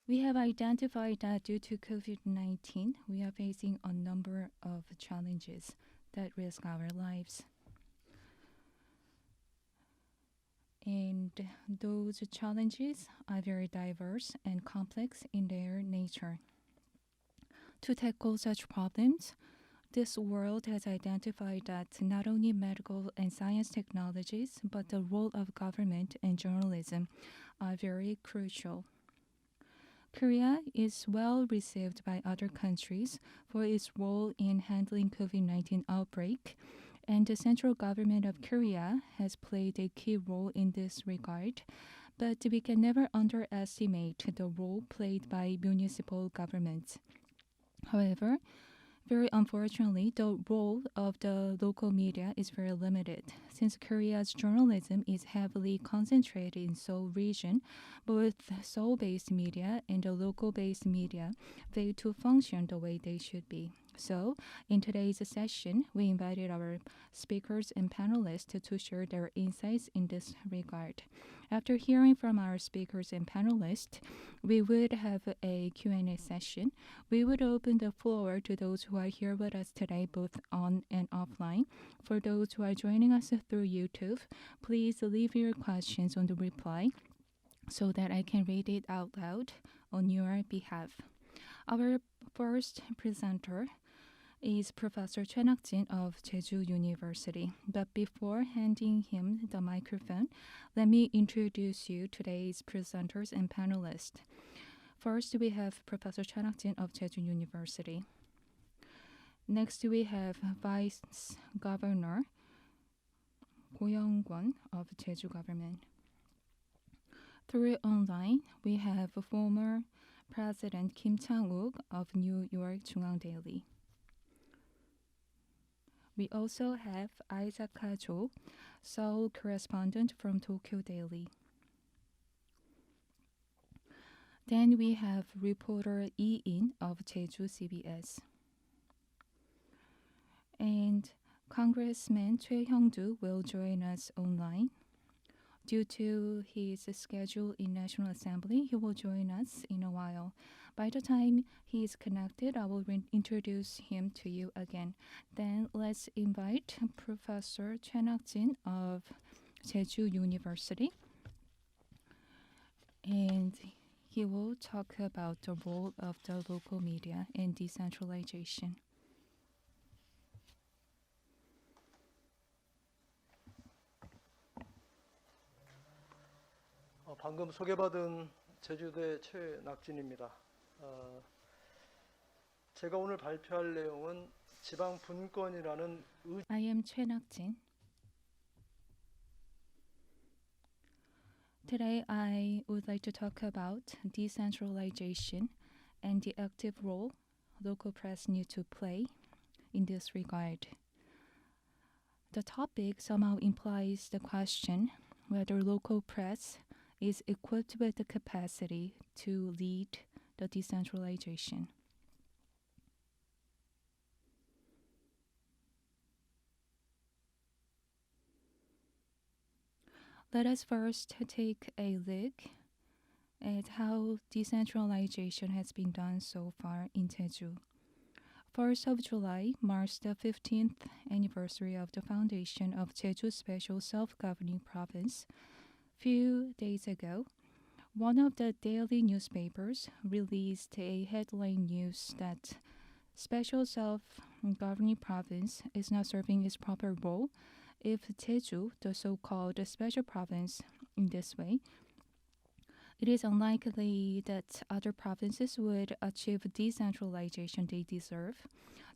We have identified that due to COVID-19, we are facing a number of challenges that risk our lives. And those challenges are very diverse and complex in their nature. To tackle such problems, this world has identified that not only medical and science technologies, but the role of government and journalism are very crucial. Korea is well received by other countries for its role in handling COVID-19 outbreak, and the central government of Korea has played a key role in this regard. But we can never underestimate the role played by municipal governments. However, very unfortunately, the role of the local media is very limited. Since Korea's journalism is heavily concentrated in Seoul region, both Seoul-based media and the local-based media fail to function the way they should be. So, in today's session, we invited our speakers and panelists to share their insights in this regard. After hearing from our speakers and panelists, we would have a Q&A session. We would open the floor to those who are here with us today, both on and offline. For those who are joining us through YouTube, please leave your questions on the reply so that I can read it out loud on your behalf. Our first presenter is Professor Choi Nak-jin of Jeju University. But before handing him the microphone, let me introduce you today's presenters and panelists. First, we have Professor Choi Nak-jin of Jeju University. Next, we have Vice Governor Go Young-kwon of Jeju Government. Through online, we have former President Kim Chang-wook of New York Jungang Daily. We also have Isaac Kajo, Seoul correspondent from Tokyo Daily. Then we have reporter Lee In of Jeju CBS. And Congressman Choi Hyung-doo will join us online. Due to his schedule in National Assembly, he will join us in a while. By the time he is connected, I will introduce him to you again. Then let's invite Professor Choi Nak-jin of Jeju University. And he will talk about the role of the local media and decentralization. 방금 소개받은 제주대 최낙진입니다. 제가 오늘 발표할 내용은 지방 분권이라는 I am Choi Nak-jin. Today I would like to talk about decentralization and the active role local press need to play in this regard. The topic somehow implies the question whether local press is equipped with the capacity to lead the decentralization. Let us first take a look at how decentralization has been done so far in Jeju. 1st of July marks the 15th anniversary of the foundation of Jeju Special Self-Governing Province. Few days ago, one of the daily newspapers released a headline news that Special Self-Governing Province is not serving its proper role if Jeju, the so-called special province, in this way, it is unlikely that other provinces would achieve decentralization they deserve.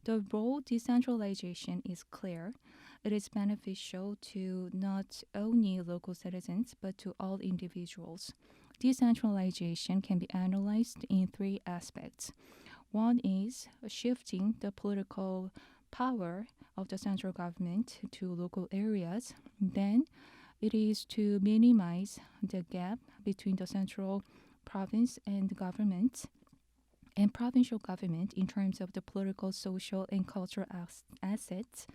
The role decentralization is clear. It is beneficial to not only local citizens, but to all individuals. Decentralization can be analyzed in 3 aspects. One is shifting the political power of the central government to local areas. Then it is to minimize the gap between the central province and government and provincial government in terms of the political, social, and cultural assets.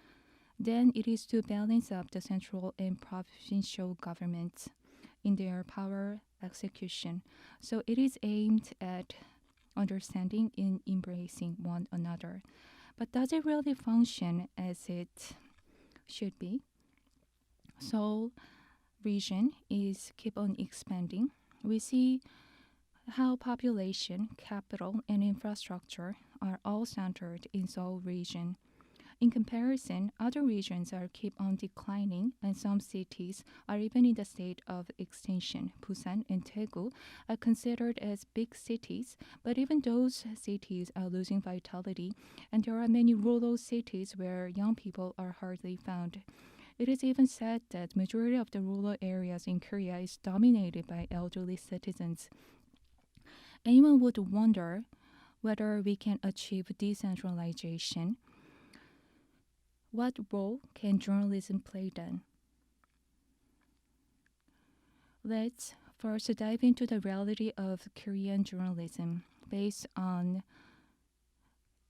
Then it is to balance up the central and provincial governments. in their power execution. So it is aimed at understanding and embracing one another. But does it really function as it should be? Seoul region is keep on expanding. We see how population, capital, and infrastructure are all centered in Seoul region. In comparison, other regions are keep on declining, and some cities are even in the state of extinction. Busan and Daegu are considered as big cities, but even those cities are losing vitality, and there are many rural cities where young people are hardly found. It is even said that majority of the rural areas in Korea is dominated by elderly citizens. Anyone would wonder whether we can achieve decentralization. What role can journalism play then? Let's first dive into the reality of Korean journalism based on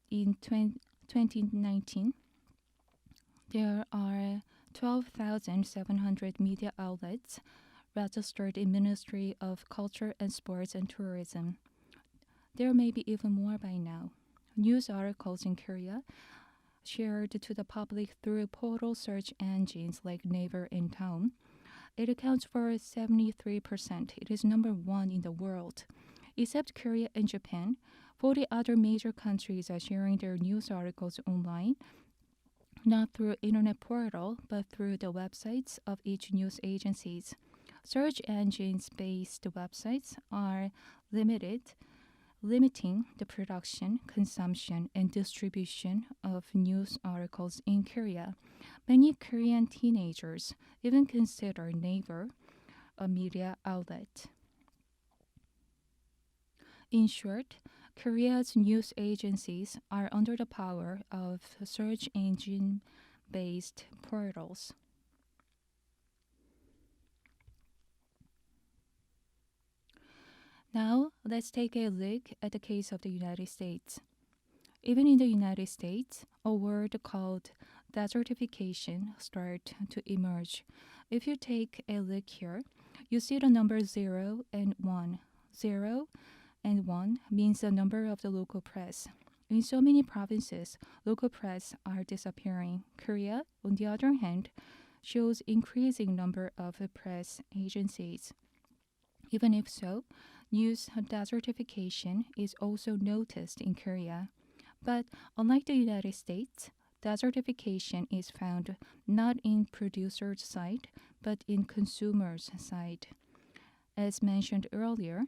in 2019 there are 12,700 media outlets registered in Ministry of Culture and Sports and Tourism. There may be even more by now. News articles in Korea shared to the public through portal search engines like Naver and Town. It accounts for 73%. It is number one in the world. Except Korea and Japan, 40 other major countries are sharing their news articles online, not through internet portal, but through the websites of each news agencies. Search engines-based websites are limiting the production, consumption, and distribution of news articles in Korea. Many Korean teenagers even consider Naver a media outlet. In short, Korea's news agencies are under the power of search engine based portals. Now, let's take a look at the case of the United States. Even in the United States, a word called desertification started to emerge. If you take a look here, you see the number 0 and 1. 0 and 1 means the number of the local press. In so many provinces, local press are disappearing. Korea, on the other hand, shows increasing number of press agencies. Even if so, news desertification is also noticed in Korea. But unlike the United States, desertification is found not in producer's side, but in consumer's side. As mentioned earlier,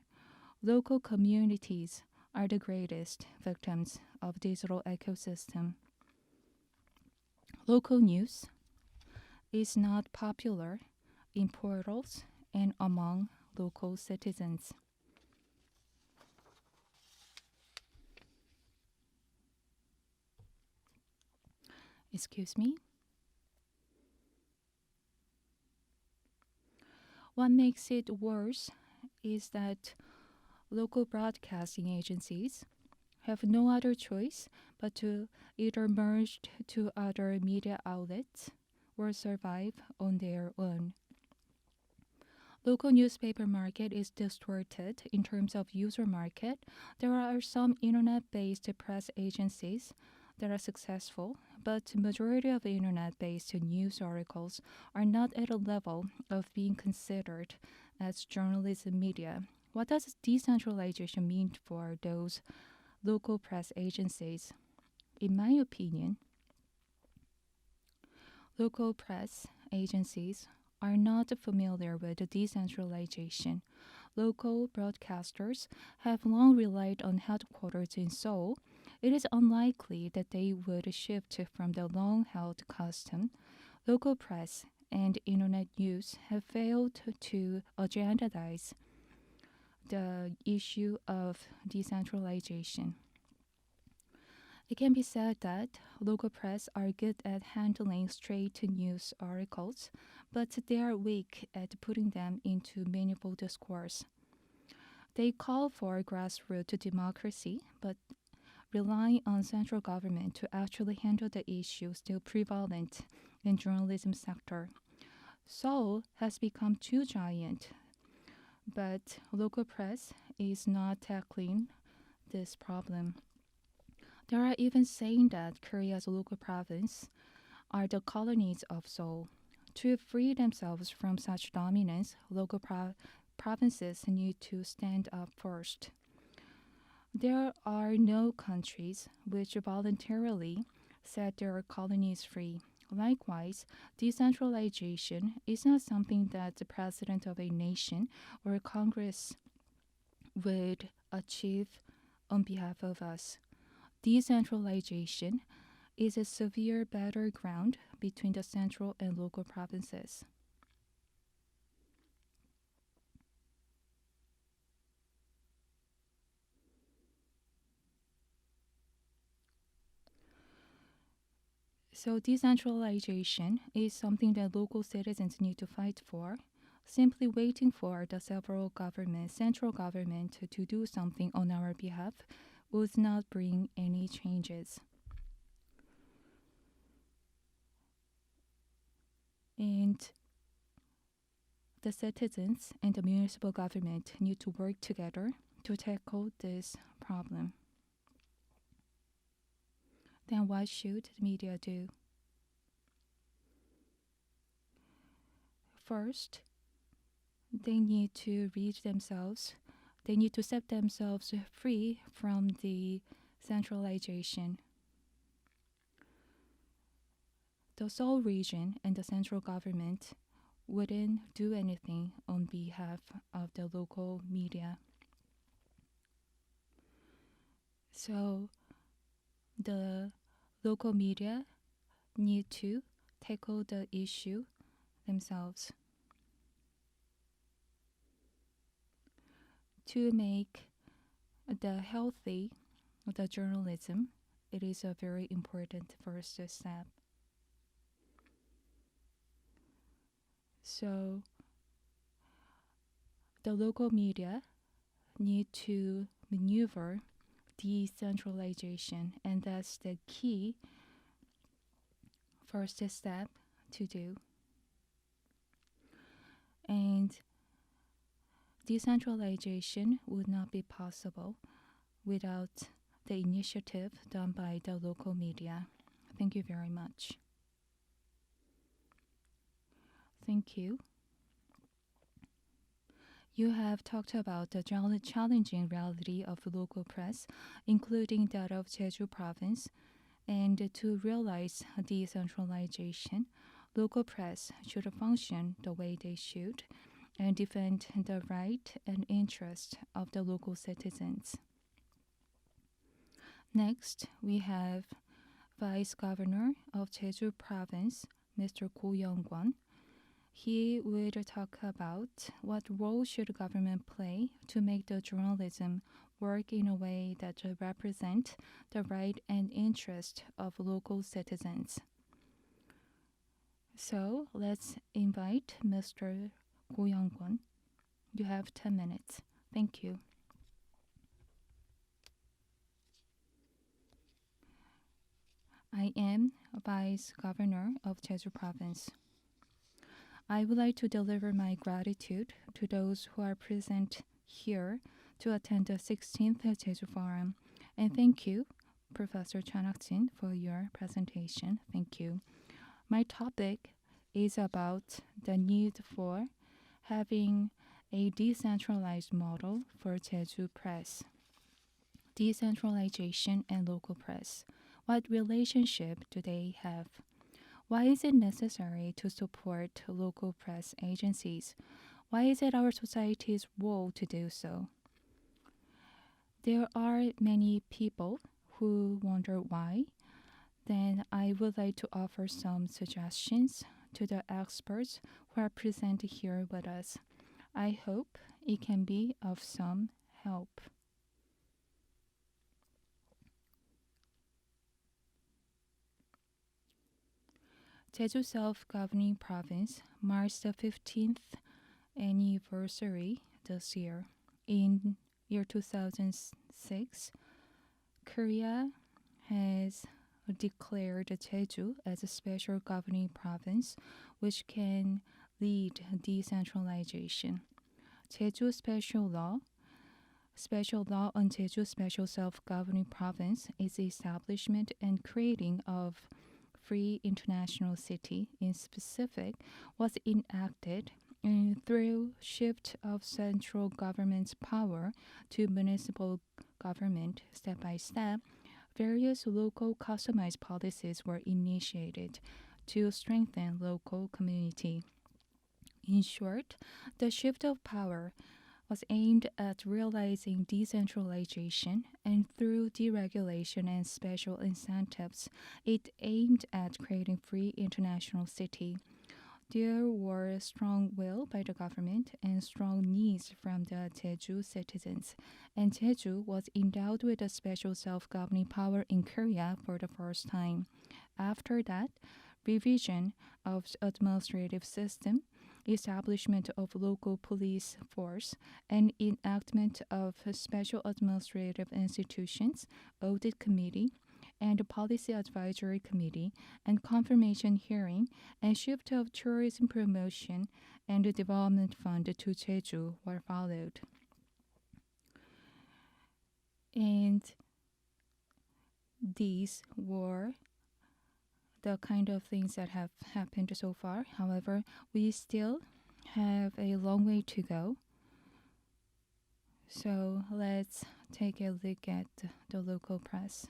local communities are the greatest victims of digital ecosystem. Local news is not popular in portals and among local citizens. Excuse me. What makes it worse is that local broadcasting agencies have no other choice but to either merge to other media outlets or survive on their own. Local newspaper market is distorted in terms of user market. There are some internet-based press agencies that are successful, but majority of internet-based news articles are not at a level of being considered as journalism media. What does decentralization mean for those local press agencies? In my opinion, local press agencies are not familiar with decentralization. Local broadcasters have long relied on headquarters in Seoul. It is unlikely that they would shift from the long-held custom. Local press and internet news have failed to agendize the issue of decentralization. It can be said that local press are good at handling straight news articles, but they are weak at putting them into meaningful discourse. They call for grassroots democracy, but relying on central government to actually handle the issue still prevalent in journalism sector. Seoul has become too giant But local press is not tackling this problem. There are even saying that Korea's local province are the colonies of Seoul. To free themselves from such dominance, local provinces need to stand up first. There are no countries which voluntarily set their colonies free. Likewise, decentralization is not something that the president of a nation or Congress would achieve on behalf of us. Decentralization is a severe battleground between the central and local provinces. So, decentralization is something that local citizens need to fight for. Simply waiting for the central government to do something on our behalf would not bring any changes. And the citizens and the municipal government need to work together to tackle this problem. Then what should the media do? First, they need to they need to set themselves free from the centralization. The Seoul region and the central government wouldn't do anything on behalf of the local media. So the local media need to tackle the issue themselves. To make the journalism, it is a very important first step. So the local media need to maneuver decentralization, and that's the key first step to do. And decentralization would not be possible without the initiative done by the local media. Thank you very much. Thank you. You have talked about the challenging reality of local press, including that of Jeju province, and to realize decentralization, local press should function the way they should and defend the right and interest of the local citizens. Next, we have Vice Governor of Jeju Province, Mr. Go Young-kwon. He would talk about what role should government play to make the journalism work in a way that represent the right and interest of local citizens. So let's invite Mr. Go Young-kwon. You have 10 minutes. Thank you. I am Vice Governor of Jeju Province. I would like to deliver my gratitude to those who are present here to attend the 16th Jeju Forum. And thank you, Professor Chan Hak-jin, for your presentation. Thank you. My topic is about the need for having a decentralized model for Jeju press. Decentralization and local press. What relationship do they have? Why is it necessary to support local press agencies? Why is it our society's role to do so? There are many people who wonder why. Then I would like to offer some suggestions to the experts who are present here with us. I hope it can be of some help. Jeju Self-Governing Province marks the 15th anniversary this year. In year 2006, Korea has declared Jeju as a special governing province which can lead decentralization. Jeju Special Law on Jeju Special Self-Governing Province is the establishment and creating of free international city in specific was enacted through shift of central government's power to municipal government step by step. Various local customized policies were initiated to strengthen local community. In short, the shift of power was aimed at realizing decentralization, and through deregulation and special incentives, it aimed at creating free international city. There were strong will by the government and strong needs from the Jeju citizens, and Jeju was endowed with a special self-governing power in Korea for the first time. After that, revision of the administrative system, establishment of local police force, and enactment of special administrative institutions, audit committee, and policy advisory committee, and confirmation hearing, and shift of tourism promotion and the development fund to Jeju were followed. And these were the kind of things that have happened so far. However, we still have a long way to go. So let's take a look at the local press.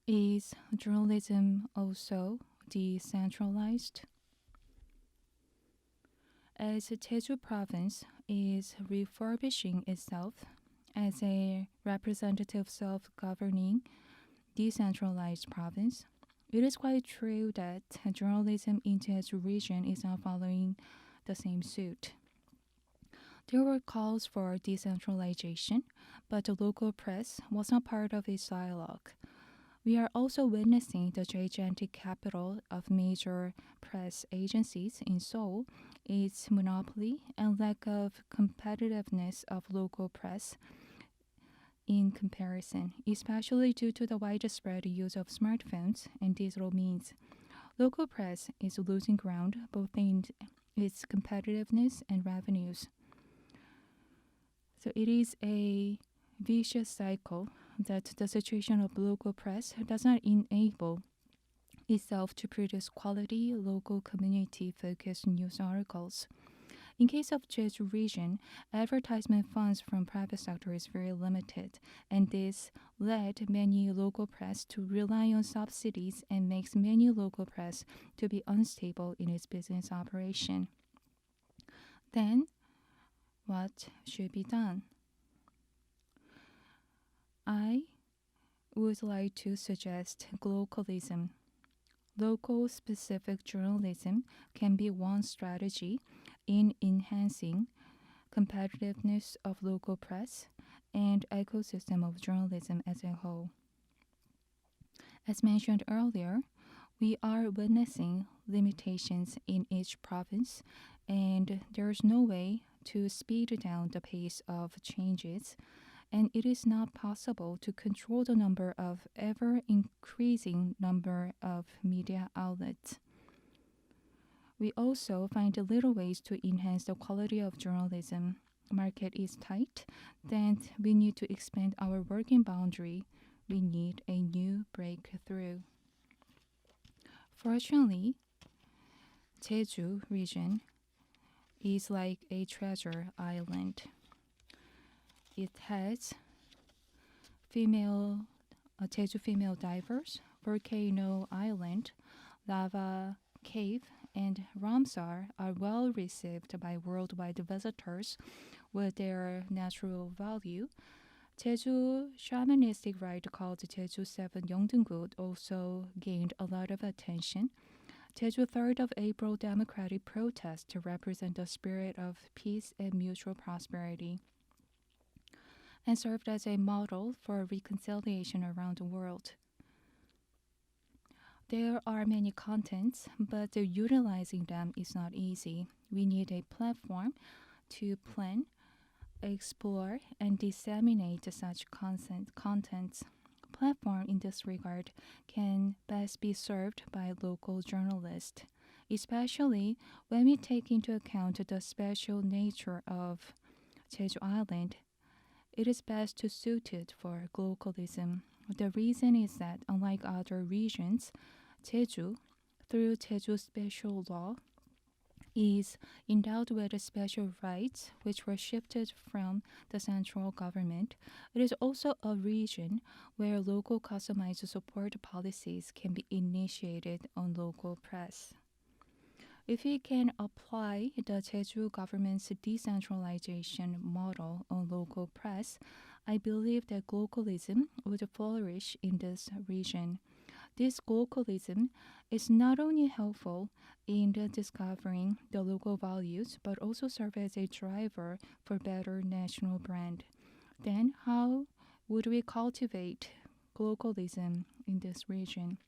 Is journalism also decentralized? As Jeju province is refurbishing itself as a representative self-governing decentralized province, it is quite true that journalism in Jeju region is now following the same suit. There were calls for decentralization, but the local press was not part of this dialogue. We are also witnessing the gigantic capital of major press agencies in Seoul, its monopoly and lack of competitiveness of local press in comparison, especially due to the widespread use of smartphones and digital means. Local press is losing ground both in its competitiveness and revenues. So it is a vicious cycle that the situation of local press does not enable itself to produce quality local community-focused news articles. In case of Jeju region, advertisement funds from private sector is very limited, and this led many local press to rely on subsidies and makes many local press to be unstable in its business operation. Then, what should be done? I would like to suggest localism. Local specific journalism can be one strategy in enhancing competitiveness of local press and ecosystem of journalism as a whole. As mentioned earlier, we are witnessing limitations in each province, and there is no way to speed down the pace of changes, and it is not possible to control the number of ever increasing number of media outlets. We also find little ways to enhance the quality of journalism. Market is tight, then we need to expand our working boundary. We need a new breakthrough. Fortunately, Jeju region is like a treasure island. It has Jeju female divers, volcano island, lava cave, and Ramsar are well received by worldwide visitors with their natural value. Jeju shamanistic rite called Jeju 7 Yeongdeunggut also gained a lot of attention. Jeju 3rd of April democratic protest to represent the spirit of peace and mutual prosperity, and served as a model for reconciliation around the world. There are many contents, but utilizing them is not easy. We need a platform to plan, explore, and disseminate such contents. Platform in this regard can best be served by local journalists. especially when we take into account the special nature of Jeju Island. It is best to suit it for localism. The reason is that, unlike other regions, Jeju, through Jeju special law, is endowed with special rights which were shifted from the central government. It is also a region where local customized support policies can be initiated on local press. If we can apply the Jeju government's decentralization model on local press, I believe that localism would flourish in this region. This localism is not only helpful in discovering the local values, but also serve as a driver for better national brand. Then, how would we cultivate localism in this region?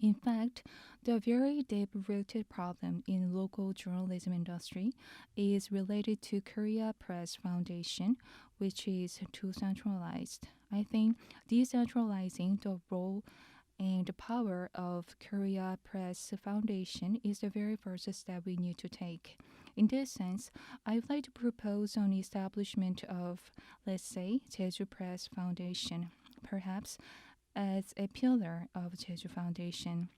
In fact, the very deep-rooted problem in local journalism industry is related to Korea Press Foundation, which is too centralized. I think decentralizing the role and the power of Korea Press Foundation is the very first step we need to take. In this sense, I would like to propose on the establishment of, let's say, Jeju Press Foundation, perhaps as a pillar of Jeju Foundation.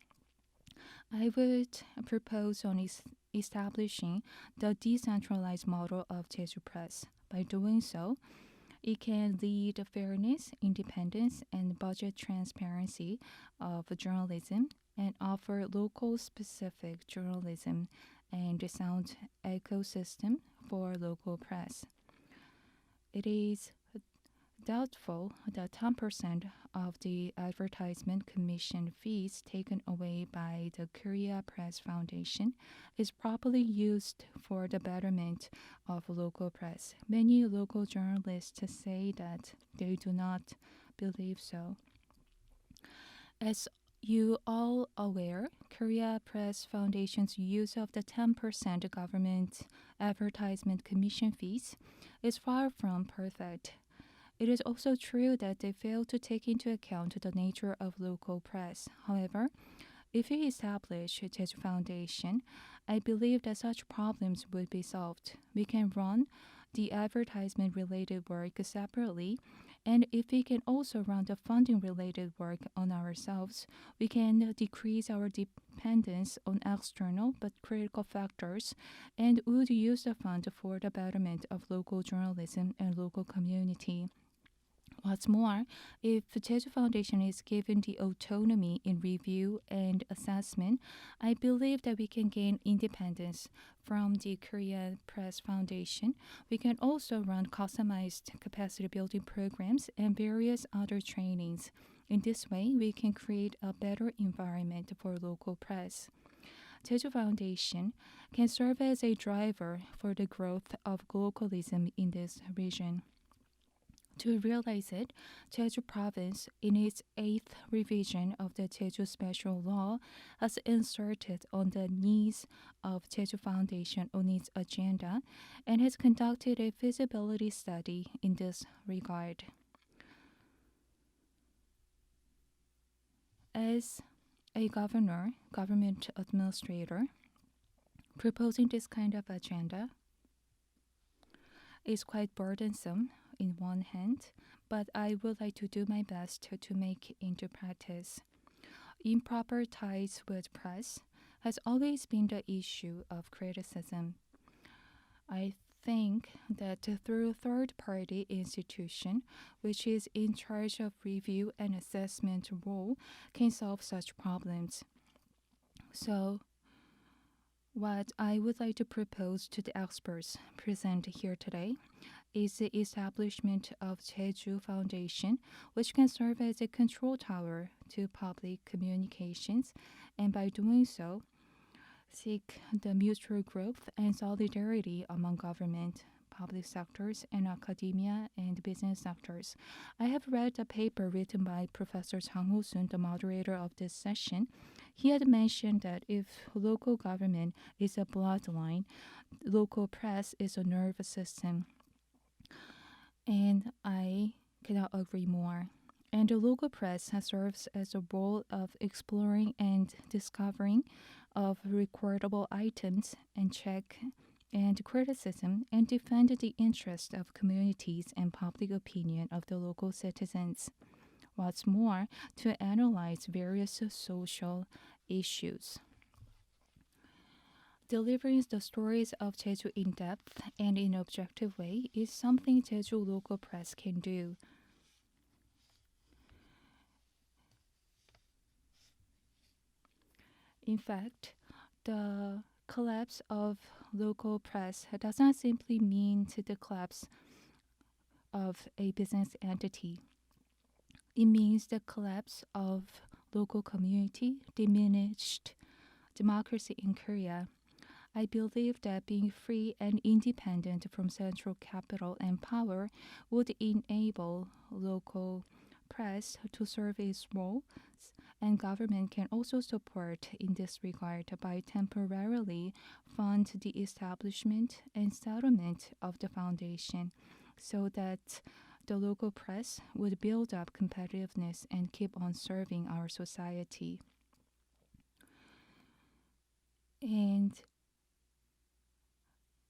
I would propose on establishing the decentralized model of Jeju Press. By doing so, it can lead fairness, independence, and budget transparency of journalism and offer local specific journalism and a sound ecosystem for local press. It is doubtful that 10% of the advertisement commission fees taken away by the Korea Press Foundation is properly used for the betterment of local press. Many local journalists say that they do not believe so. As you all aware, Korea Press Foundation's use of the 10% government advertisement commission fees is far from perfect. It is also true that they fail to take into account the nature of local press. However, if we establish a Jeju Foundation, I believe that such problems would be solved. We can run the advertisement related work separately, and if we can also run the funding related work on ourselves, we can decrease our dependence on external but critical factors and would use the fund for the betterment of local journalism and local community. What's more, if Jeju Foundation is given the autonomy in review and assessment, I believe that we can gain independence from the Korea Press Foundation. We can also run customized capacity building programs and various other trainings. In this way, we can create a better environment for local press. Jeju Foundation can serve as a driver for the growth of localism in this region. To realize it, Jeju Province, in its 8th revision of the Jeju Special Law, has inserted on the needs of Jeju Foundation on its agenda and has conducted a feasibility study in this regard. As a government administrator, proposing this kind of agenda is quite burdensome in one hand, but I would like to do my best to make it into practice. Improper ties with press has always been the issue of criticism. I think that through third-party institution, which is in charge of review and assessment role, can solve such problems. So, what I would like to propose to the experts present here today is the establishment of Jeju Foundation, which can serve as a control tower to public communications, and by doing so, seek the mutual growth and solidarity among government, public sectors, and academia and business sectors. I have read a paper written by Professor Chang Ho-sun, the moderator of this session. He had mentioned that if local government is a bloodline, local press is a nervous system. And I cannot agree more. And the local press has serves as a role of exploring and discovering of recordable items and check and criticism and defend the interest of communities and public opinion of the local citizens. What's more, to analyze various social issues. Delivering the stories of Jeju in depth and in an objective way is something Jeju local press can do. In fact, the collapse of local press does not simply mean to the collapse of a business entity. It means the collapse of local community, diminished democracy in Korea. I believe that being free and independent from central capital and power would enable local press to serve its role, and government can also support in this regard by temporarily fund the establishment and settlement of the foundation so that the local press would build up competitiveness and keep on serving our society. And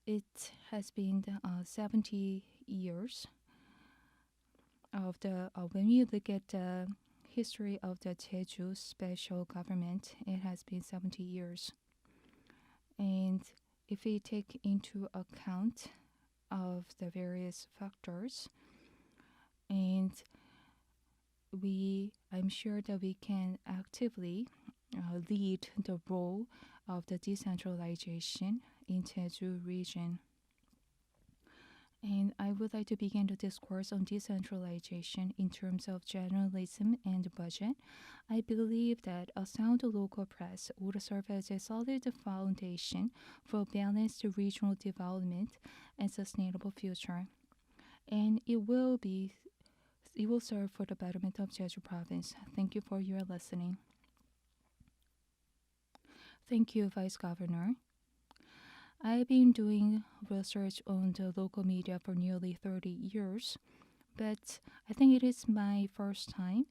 it has been 70 years of the when you look at the history of the Jeju special government, it has been 70 years. And if we take into account of the various factors, and I'm sure that we can actively lead the role of the decentralization in Jeju region. And I would like to begin the discourse on decentralization in terms of journalism and budget. I believe that a sound local press would serve as a solid foundation for balanced regional development and sustainable future. And it will serve for the betterment of Jeju province. Thank you for your listening. Thank you, Vice Governor. I've been doing research on the local media for nearly 30 years, but I think it is my first time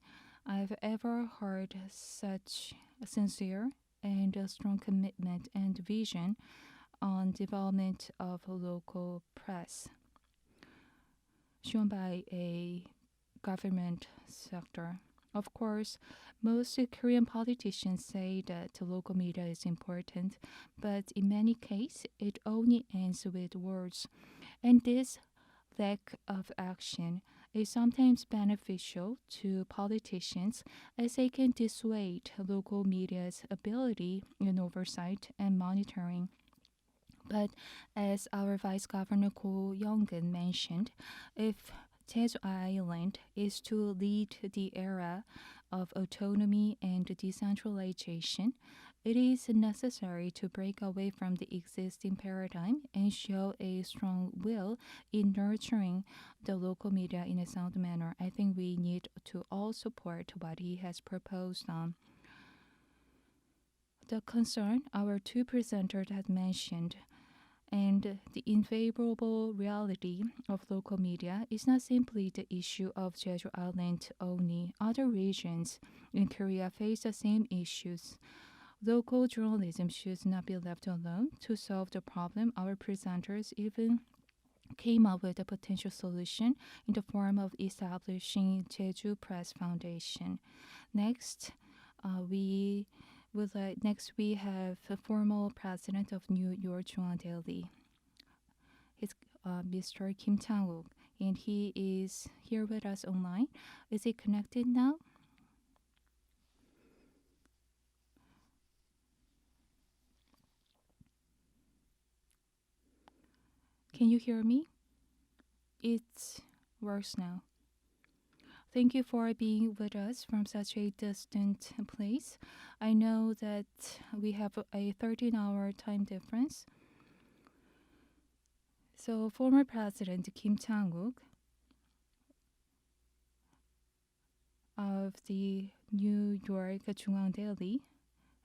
I've ever heard such a sincere and a strong commitment and vision on development of local press shown by a government sector. Of course, most Korean politicians say that the local media is important, but in many cases, it only ends with words. And this lack of action is sometimes beneficial to politicians as they can dissuade local media's ability in oversight and monitoring. But as our Vice Governor Ko Young-gun mentioned, if Jeju Island is to lead the era of autonomy and decentralization, it is necessary to break away from the existing paradigm and show a strong will in nurturing the local media in a sound manner. I think we need to all support what he has proposed on. The concern our two presenters had mentioned and the unfavorable reality of local media is not simply the issue of Jeju Island only. Other regions in Korea face the same issues. Local journalism should not be left alone to solve the problem. Our presenters even came up with a potential solution in the form of establishing Jeju Press Foundation. Next, we have the former president of New York Jungang Daily. It's Mr. Kim Chang-wook, and he is here with us online. Is he connected now? Can you hear me? It works now. Thank you for being with us from such a distant place. I know that we have a 13-hour time difference. So former President Kim Chang-wook of the New York Jungang Daily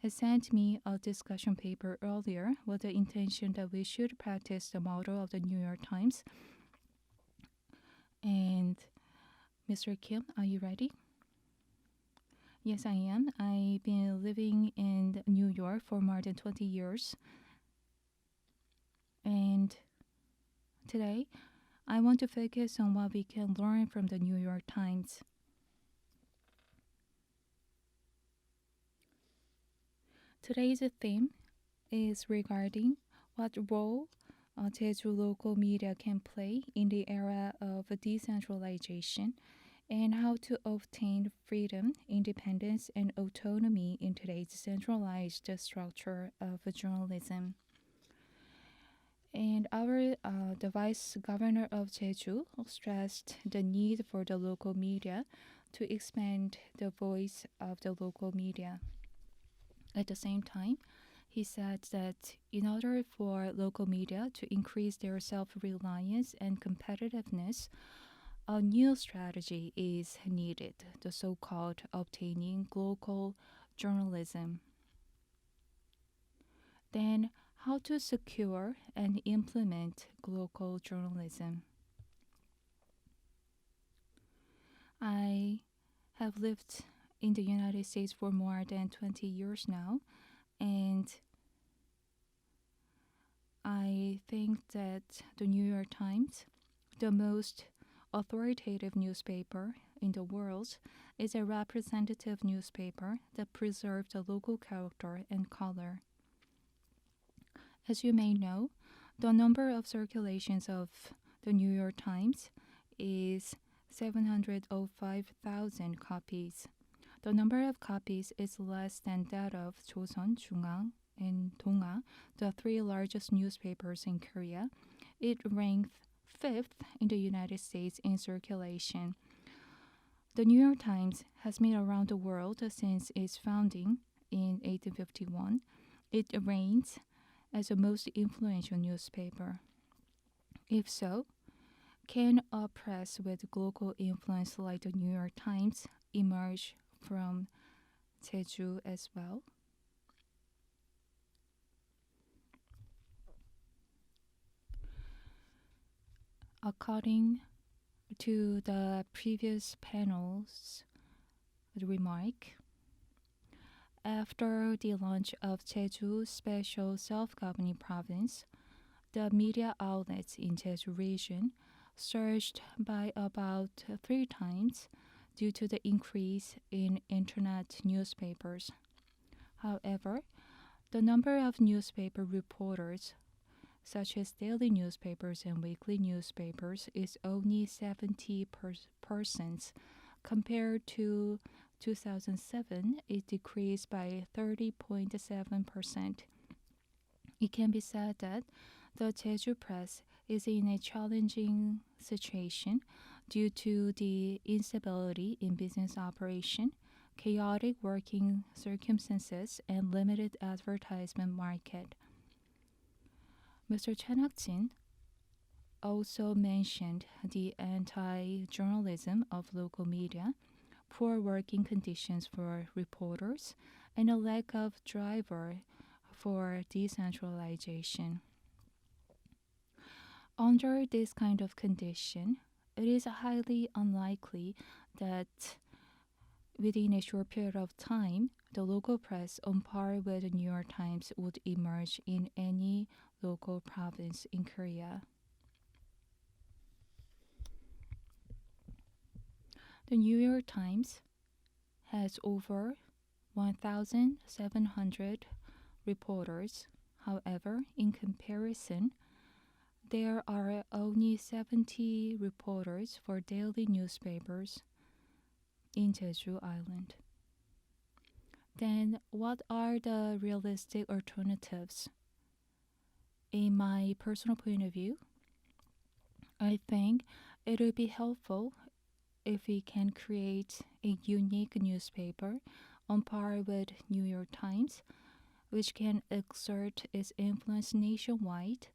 has sent me a discussion paper earlier with the intention that we should practice the motto of the New York Times. And Mr. Kim, are you ready? Yes, I am. I've been living in New York newspaper for more than 20 years. And today, I want to focus on what we can learn from the New York Times. Today's theme is regarding what role Jeju local media can play in the era of decentralization and how to obtain freedom, independence, and autonomy in today's centralized structure of journalism. And the vice governor of Jeju stressed the need for the local media to expand the voice of the local media. At the same time, he said that in order for local media to increase their self-reliance and competitiveness, a new strategy is needed, the so-called obtaining local journalism. Then, how to secure and implement local journalism. I have lived in the United States for more than 20 years now, and I think that the New York Times, the most authoritative newspaper in the world, is a representative newspaper that preserves the local character and color. As you may know, the number of circulations of the New York Times is 705,000 copies. The number of copies is less than that of Joseon, Jungang, and Donga, the three largest newspapers in Korea. It ranked fifth in the United States in circulation. The New York Times has been around the world since its founding in 1851. It reigns as the most influential newspaper. If so, can a press with global influence like the New York Times emerge from Jeju as well? According to the previous panel's remark, after the launch of Jeju's special self-governing province, the media outlets in Jeju region surged by about 3 times due to the increase in internet newspapers. However, the number of newspaper reporters, such as daily newspapers and weekly newspapers, is only 70%. Compared to 2007, it decreased by 30.7%. It can be said that the Jeju press is in a challenging situation due to the instability in business operation, chaotic working circumstances, and limited advertisement market. Mr. Chan Hak-jin also mentioned the anti-journalism of local media, poor working conditions for reporters, and a lack of driver for decentralization. Under this kind of condition, it is highly unlikely that within a short period of time, the local press on par with the New York Times would emerge in any local province in Korea. The New York Times has over 1,700 reporters. However, in comparison, there are only 70 reporters for daily newspapers in Jeju Island. Then, what are the realistic alternatives? In my personal point of view, I think it would be helpful if we can create a unique newspaper on par with New York Times, which can exert its influence nationwide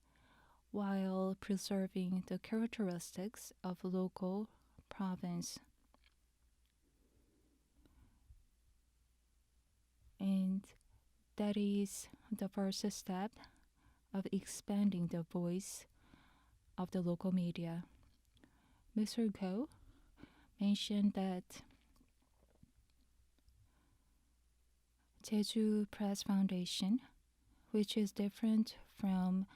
while preserving the characteristics of local province. And that is the first step of expanding the voice of the local media. Mr. Go mentioned that Jeju Press Foundation, which is different from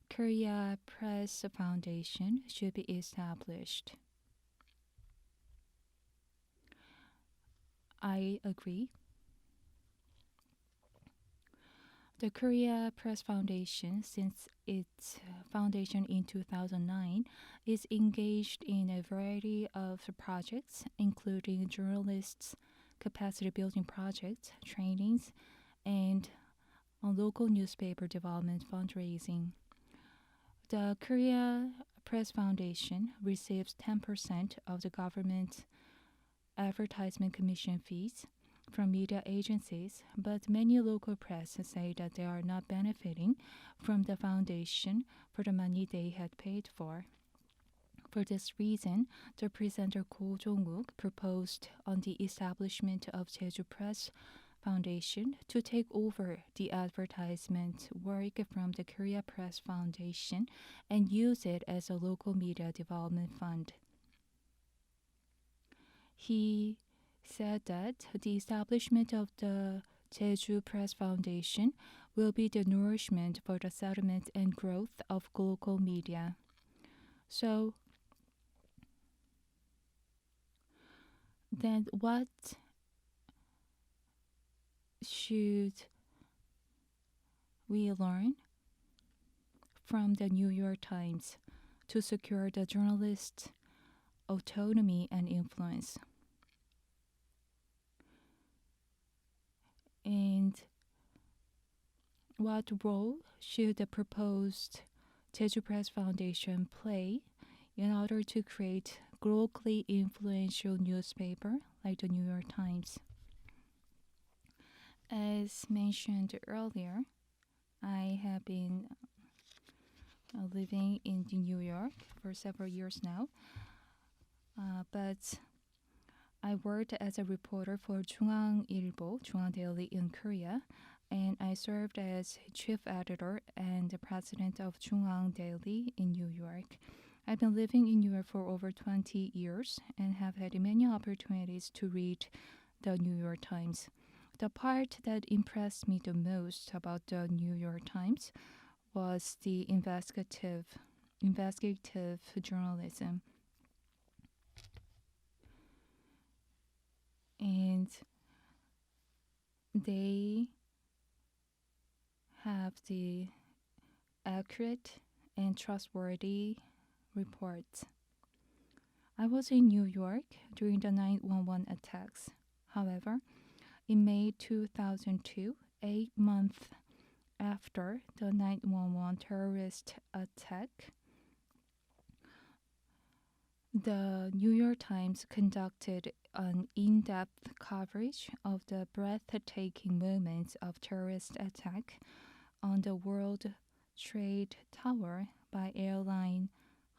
Korea Press Foundation, should be established. I agree. The Korea Press Foundation, since its foundation in 2009, is engaged in a variety of projects, including journalists' capacity building projects, trainings, and local newspaper development fundraising. The Korea Press Foundation receives 10% of the government advertisement commission fees from media agencies, but many local press say that they are not benefiting from the foundation for the money they had paid for. For this reason, the presenter Ko Jong-wook proposed on the establishment of Jeju Press Foundation to take over the advertisement work from the Korea Press Foundation and use it as a local media development fund. He said that the establishment of the Jeju Press Foundation will be the nourishment for the settlement and growth of local media. So, then what should we learn from the New York Times to secure the journalist's autonomy and influence? And what role should the proposed Jeju Press Foundation play in order to create globally influential newspaper like the New York Times? As mentioned earlier, I have been living in New York for several years now, but I worked as a reporter for 중앙일보, Jungang Daily in Korea, and I served as chief editor and the president of Jungang Daily in New York. I've been living in New York for over 20 years and have had many opportunities to read the New York Times. The part that impressed me the most about the New York Times was the investigative journalism. And they have the accurate and trustworthy reports. I was in New York during the 9/11 attacks. However, in May 2002, 8 months after the 9/11 terrorist attack, the New York Times conducted an in-depth coverage of the breathtaking moments of terrorist attack on the World Trade Tower by airline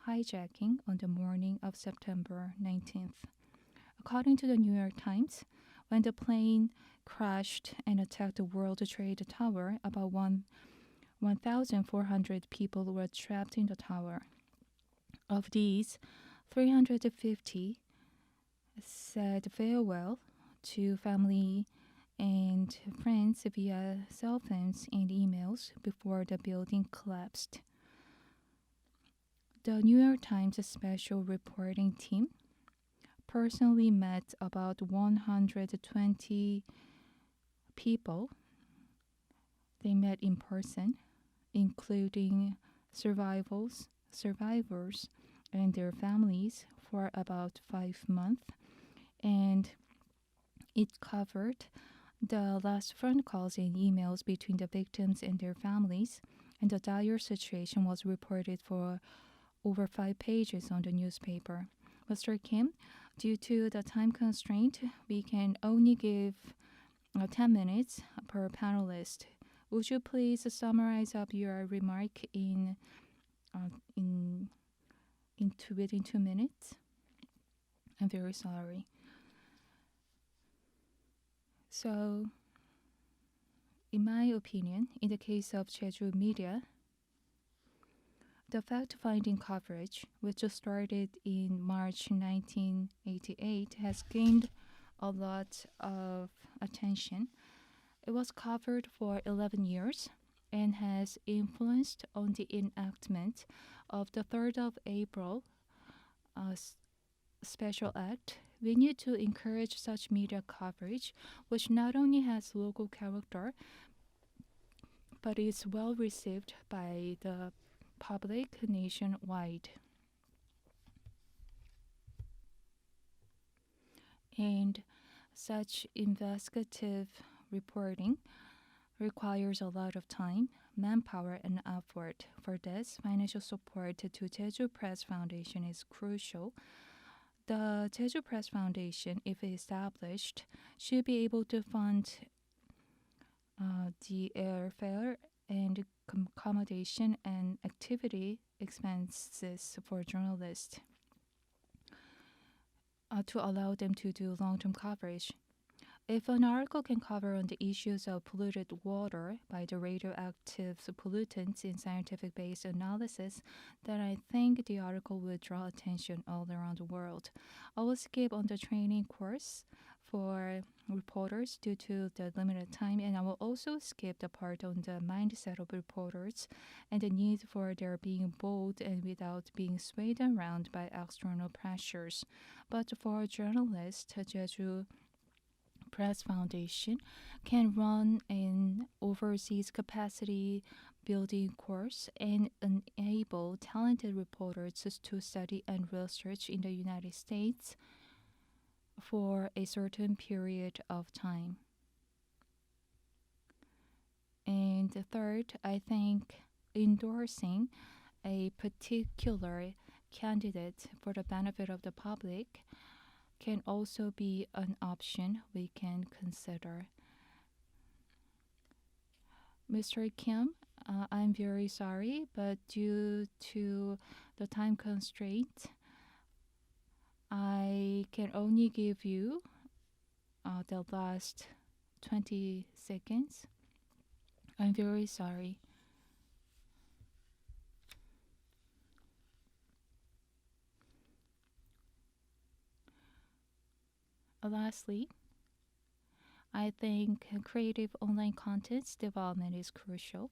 hijacking on the morning of September 19th. According to the New York Times, when the plane crashed and attacked the World Trade Tower, about 1,400 people were trapped in the tower. Of these, 350 said farewell to family and friends via cell phones and emails before the building collapsed. The New York Times special reporting team personally met about 120 people. They met in person, including survivors and their families for about 5 months, and it covered the last phone calls and emails between the victims and their families, and the dire situation was reported for over 5 pages on the newspaper. Mr. Kim, due to the time constraint, we can only give 10 minutes per panelist. Would you please summarize up your remark within 2 minutes? I'm very sorry. So, in my opinion, in the case of Jeju media, the fact-finding coverage, which started in March 1988, has gained a lot of attention. It was covered for 11 years and has influenced on the enactment of the 3rd of April Special Act. We need to encourage such media coverage, which not only has local character, but is well received by the public nationwide. And such investigative reporting requires a lot of time, manpower, and effort. For this, financial support to Jeju Press Foundation is crucial. The Jeju Press Foundation, if established, should be able to fund the airfare and accommodation and activity expenses for journalists to allow them to do long-term coverage. If an article can cover on the issues of polluted water by the radioactive pollutants in scientific-based analysis, then I think the article will draw attention all around the world. I will skip on the training course for reporters due to the limited time, and I will also skip the part on the mindset of reporters and the need for their being bold and without being swayed around by external pressures. But for journalists, Jeju Press Foundation can run an overseas capacity building course and enable talented reporters to study and research in the United States for a certain period of time. And third, I think endorsing a particular candidate for the benefit of the public can also be an option we can consider. Mr. Kim, I'm very sorry, but due to the time constraint, I can only give you the last 20 seconds. I'm very sorry. Lastly, I think creative online content development is crucial.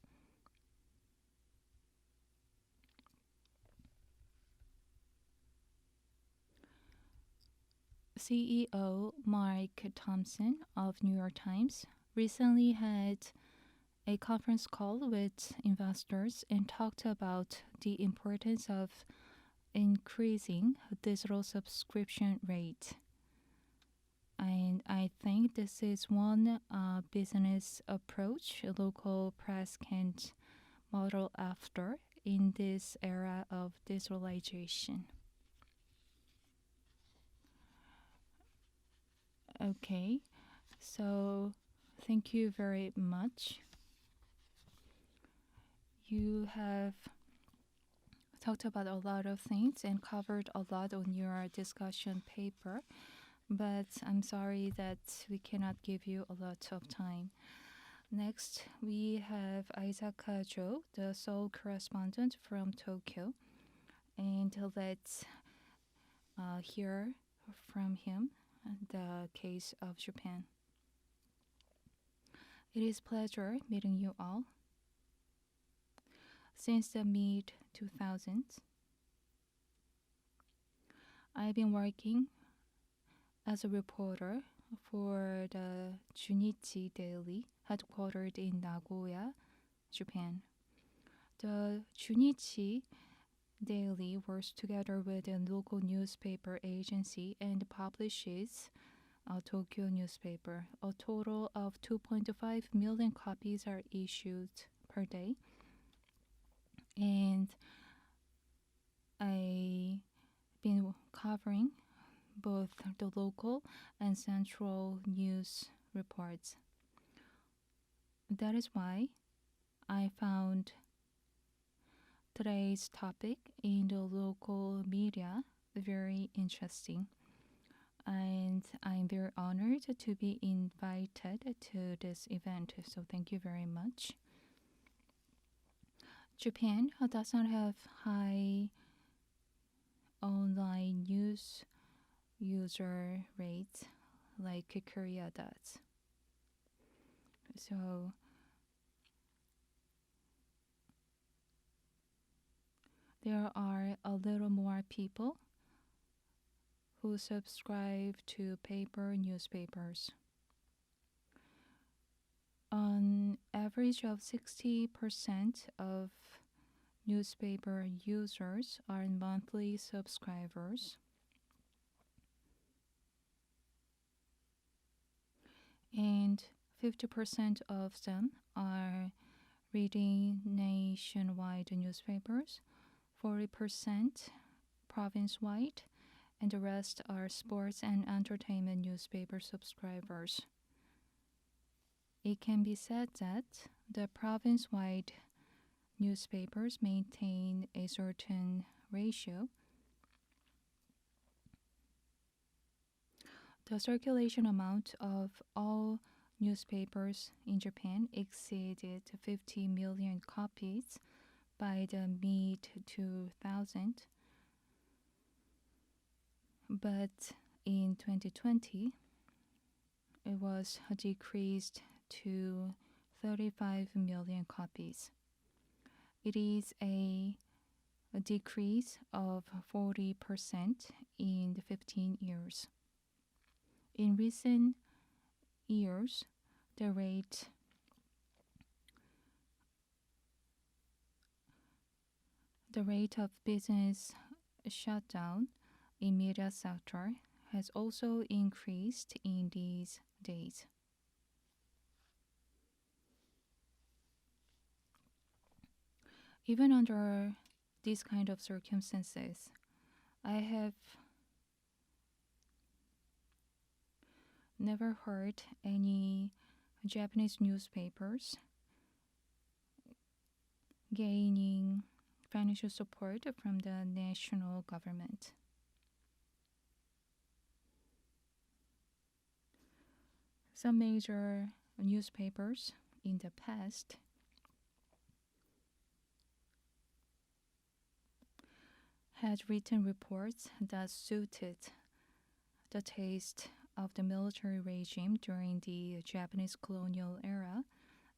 CEO Mark Thompson of New York Times recently had a conference call with investors and talked about the importance of increasing digital subscription rate. And I think this is one business approach a local press can model after in this era of digitalization. Okay, so thank you very much. You have talked about a lot of things and covered a lot on your discussion paper, but I'm sorry that we cannot give you a lot of time. Next, we have Isaac Kajo, the Seoul correspondent from Tokyo, and let's hear from him the case of Japan. It is a pleasure meeting you all. Since the mid 2000s, I've been working as a reporter for the Junichi Daily, headquartered in Nagoya, Japan. The Junichi Daily works together with a local newspaper agency and publishes a Tokyo newspaper. A total of 2.5 million copies are issued per day. And I've been covering both the local and central news reports. That is why I found today's topic in the local media very interesting. And I'm very honored to be invited to this event, so thank you very much. Japan does not have high online news user rates like Korea does. So there are a little more people who subscribe to paper newspapers. On average of 60% of newspaper users are monthly subscribers, and 50% of them are reading nationwide newspapers, 40% province-wide, and the rest are sports and entertainment newspaper subscribers. It can be said that the province-wide newspapers maintain a certain ratio. The circulation amount of all newspapers in Japan exceeded 50 million copies by the mid 2000s, but in 2020 it was decreased to 35 million copies. It is a decrease of 40% in 15 years. In recent years, the rate of business shutdown in media sector has also increased in these days. Even under these kind of circumstances, I have never heard any Japanese newspapers gaining financial support from the national government. Some major newspapers in the past had written reports that suited the taste of the military regime during the Japanese colonial era.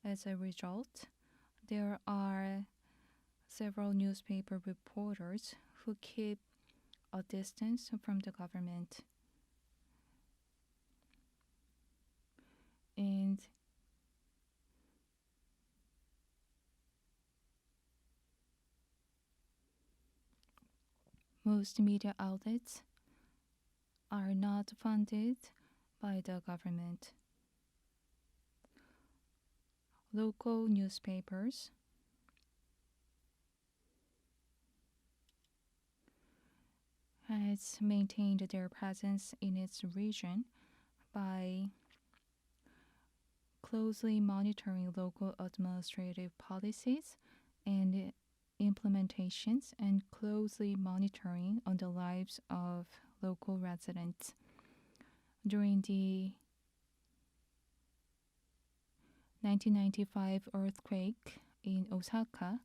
As a result, there are several newspaper reporters who keep a distance from the government. And most media outlets are not funded by the government. Local newspapers has maintained their presence in its region by closely monitoring local administrative policies and implementations and closely monitoring on the lives of local residents. During the 1995 earthquake in Osaka,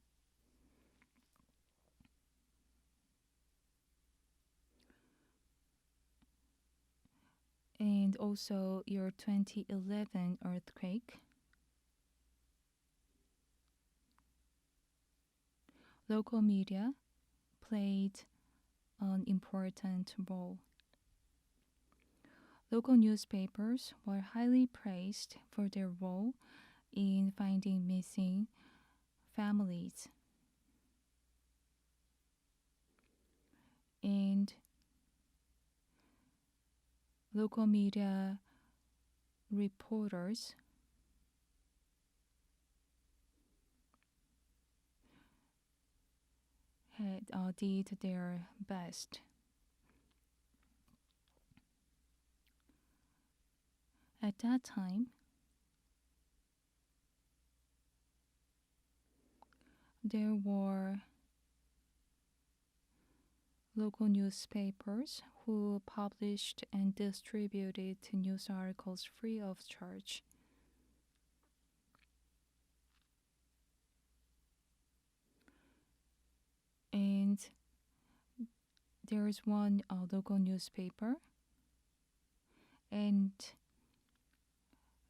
and also year 2011 earthquake, local media played an important role. Local newspapers were highly praised for their role in finding missing families. And local media reporters did their best. At that time, there were local newspapers who published and distributed news articles free of charge. And there is one local newspaper, and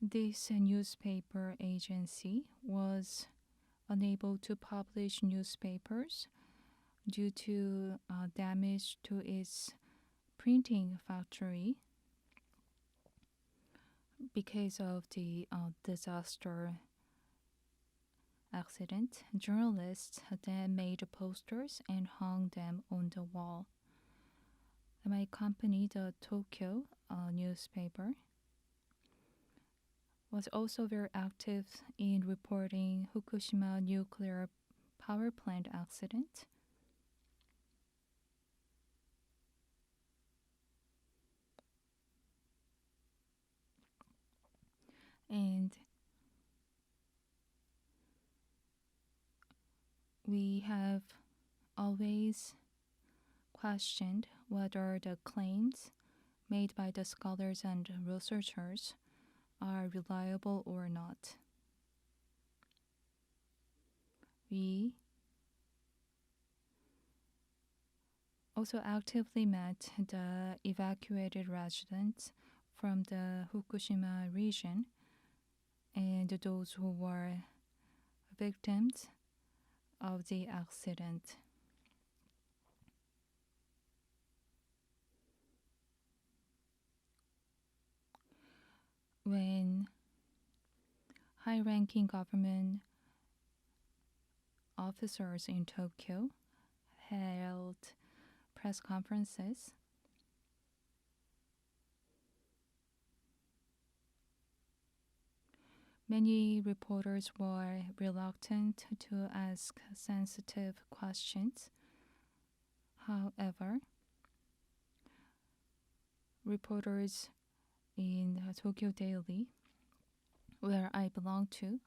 This newspaper agency was unable to publish newspapers due to damage to its printing factory because of the disaster accident. Journalists then made posters and hung them on the wall. My company, the Tokyo newspaper, was also very active in reporting Fukushima nuclear power plant accident. And we have always questioned whether the claims made by the scholars and researchers are reliable or not. We also actively met the evacuated residents from the Fukushima region and those who were victims of the accident. When high-ranking government officers in Tokyo held press conferences, many reporters were reluctant to ask sensitive questions. However, reporters in Tokyo Daily, where I belong to,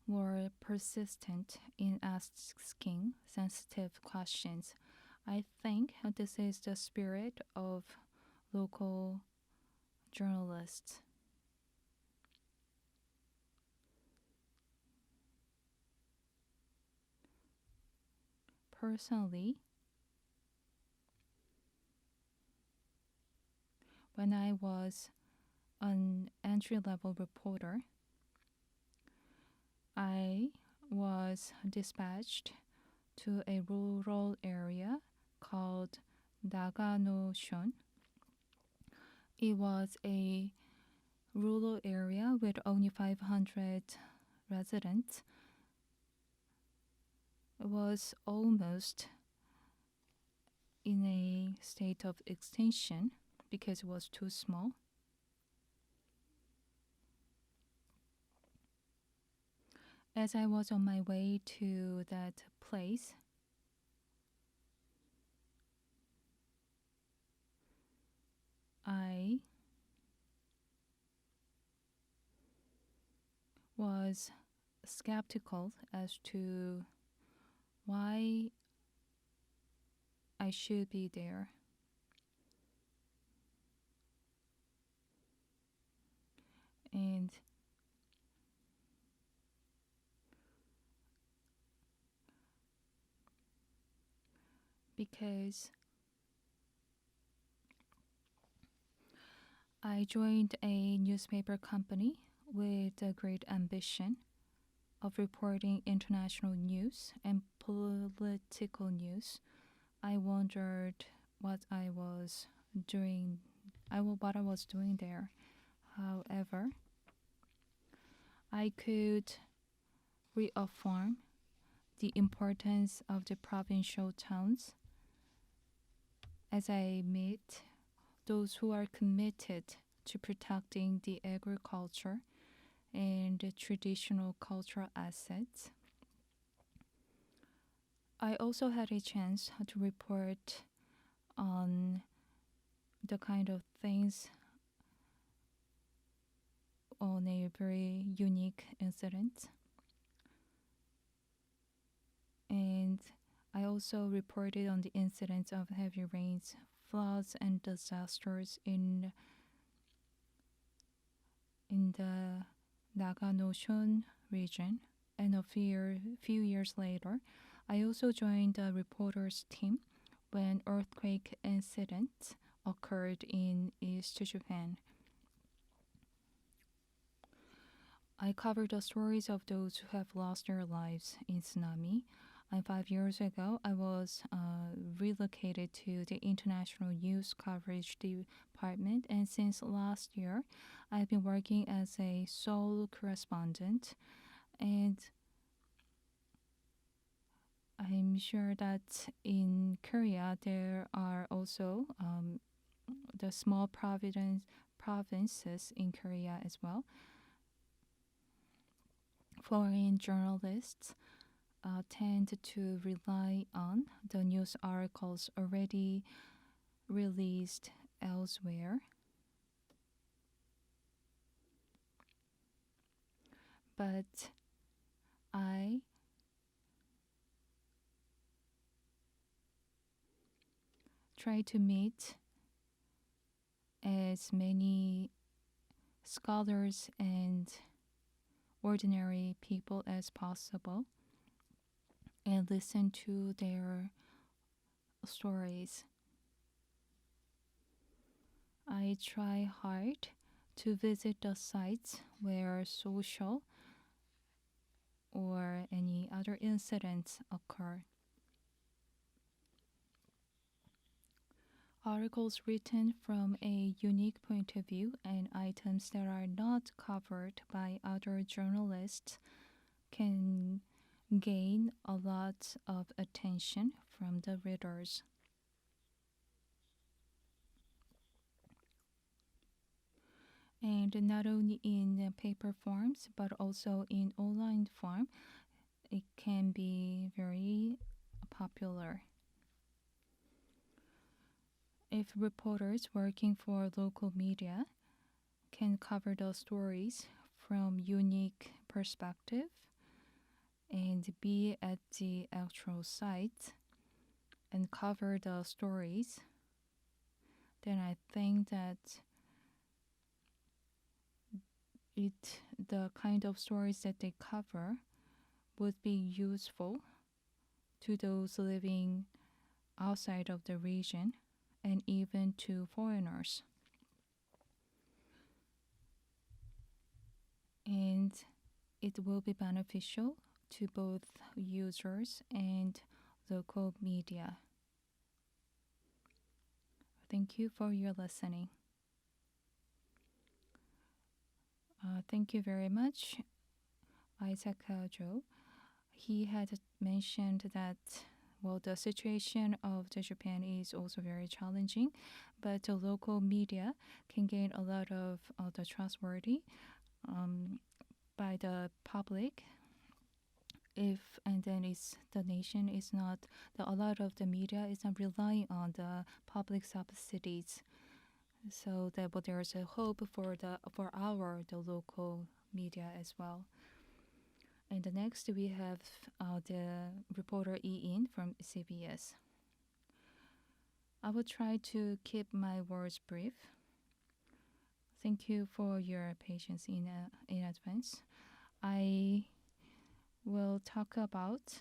were persistent in asking sensitive questions. I think this is the spirit of local journalists. Personally, when I was an entry-level reporter, I was dispatched to a rural area called Nagano-shun. It was a rural area with only 500 residents. It was almost in a state of extinction because it was too small. As I was on my way to that place, I was skeptical as to why I should be there. And because I joined a newspaper company with a great ambition of reporting international news and political news, I wondered what I was doing. What I was doing there. However, I could reaffirm the importance of the provincial towns as I meet those who are committed to protecting the agriculture and the traditional cultural assets. I also had a chance to report on the kind of things on a very unique incident. And I also reported on the incidents of heavy rains, floods, and disasters in the Nagano-shun region. And a few years later, I also joined a reporter's team when earthquake incidents occurred in East Japan. I cover the stories of those who have lost their lives in tsunami. And 5 years ago, I was relocated to the International News Coverage Department, and since last year, I've been working as a sole correspondent. And I'm sure that in Korea there are also the small provinces in Korea as well. Foreign journalists tend to rely on the news articles already released elsewhere. But I try to meet as many scholars and ordinary people as possible and listen to their stories. I try hard to visit the sites where social or any other incidents occur. Articles written from a unique point of view and items that are not covered by other journalists can gain a lot of attention from the readers. And not only in paper forms but also in online form, it can be very popular. If reporters working for local media can cover those stories from unique perspective and be at the actual site and cover the stories, then I think that the kind of stories that they cover would be useful to those living outside of the region and even to foreigners. And it will be beneficial to both users and local media. Thank you for your listening. Thank you very much, Isaac Joe. He had mentioned that the situation of the Japan is also very challenging, but the local media can gain a lot of the trustworthy by the public. If and then it's the nation is not a lot of the media is not relying on the public subsidies, so that there's a hope for the local media as well. And the next we have the reporter In from CBS. I will try to keep my words brief. Thank you for your patience in advance. I will talk about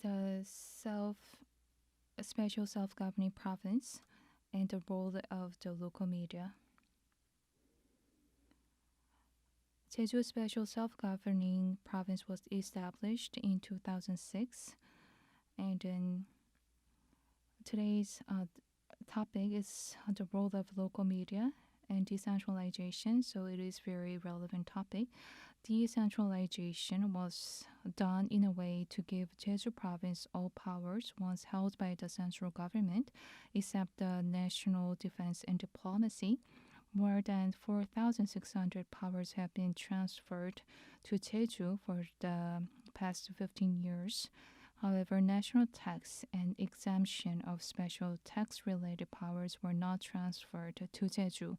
the special self-governing province and the role of the local media. Jeju Special Self-Governing Province was established in 2006, and then today's topic is the role of local media and decentralization, so it is very relevant topic. Decentralization was done in a way to give Jeju province all powers once held by the central government, except the national defense and diplomacy. More than 4,600 powers have been transferred to Jeju for the past 15 years. However, national tax and exemption of special tax-related powers were not transferred to Jeju.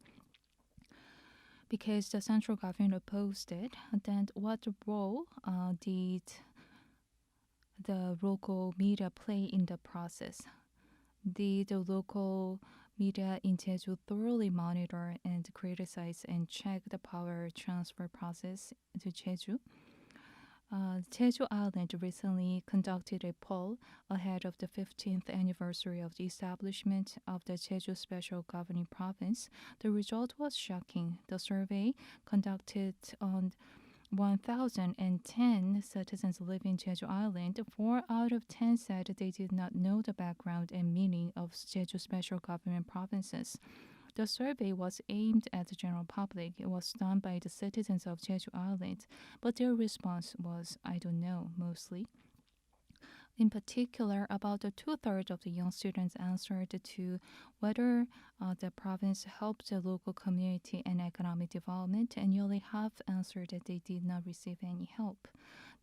Because the central government opposed it, then what role did the local media play in the process? Did the local media in Jeju thoroughly monitor and criticize and check the power transfer process to Jeju? Jeju Island recently conducted a poll ahead of the 15th anniversary of the establishment of the Jeju Special Governing Province. The result was shocking. The survey, conducted on 1,010 citizens living in Jeju Island, 4 out of 10 said they did not know the background and meaning of Jeju Special Government Provinces. The survey was aimed at the general public. It was done by the citizens of Jeju Island, but their response was, I don't know, mostly. In particular, about two-thirds of the young students answered to whether the province helped the local community and economic development, and nearly half answered that they did not receive any help.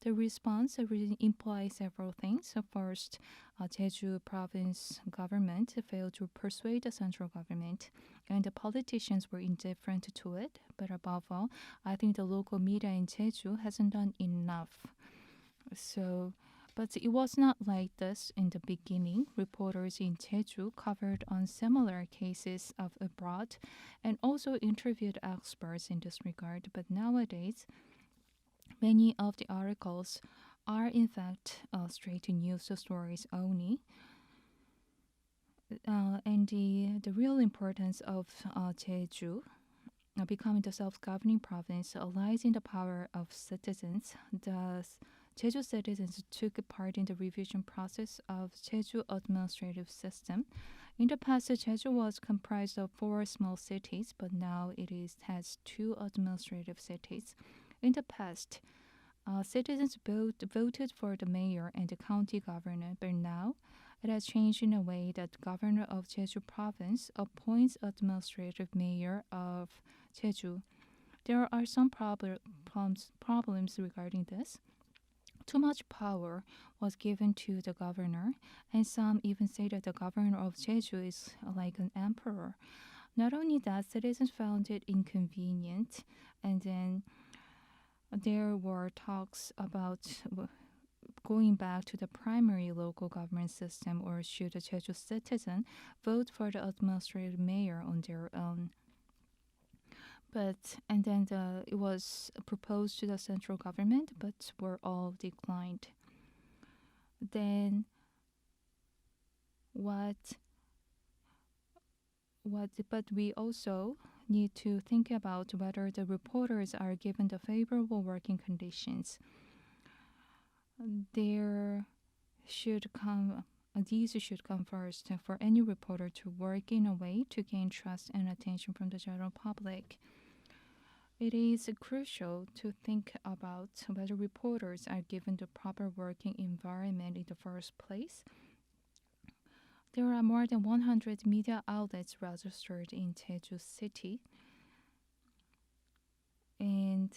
The response really implies several things. First, Jeju province government failed to persuade the central government, and the politicians were indifferent to it. But above all, I think the local media in Jeju hasn't done enough. But it was not like this in the beginning. Reporters in Jeju covered on similar cases of abroad and also interviewed experts in this regard. But nowadays, many of the articles are in fact straight news stories only. And the real importance of Jeju becoming the self-governing province lies in the power of citizens. The Jeju citizens took part in the revision process of Jeju administrative system. In the past, Jeju was comprised of 4 small cities, but now has 2 administrative cities. In the past, citizens voted for the mayor and the county governor, but now it has changed in a way that the governor of Jeju province appoints administrative mayor of Jeju. There are some problems regarding this. Too much power was given to the governor, and some even say that the governor of Jeju is like an emperor. Not only that, citizens found it inconvenient, and then there were talks about going back to the primary local government system, or should a Jeju citizen vote for the administrative mayor on their own. It was proposed to the central government, but were all declined. Then but we also need to think about whether the reporters are given the favorable working conditions. These should come first for any reporter to work in a way to gain trust and attention from the general public. It is crucial to think about whether reporters are given the proper working environment in the first place. There are more than 100 media outlets registered in Jeju City, and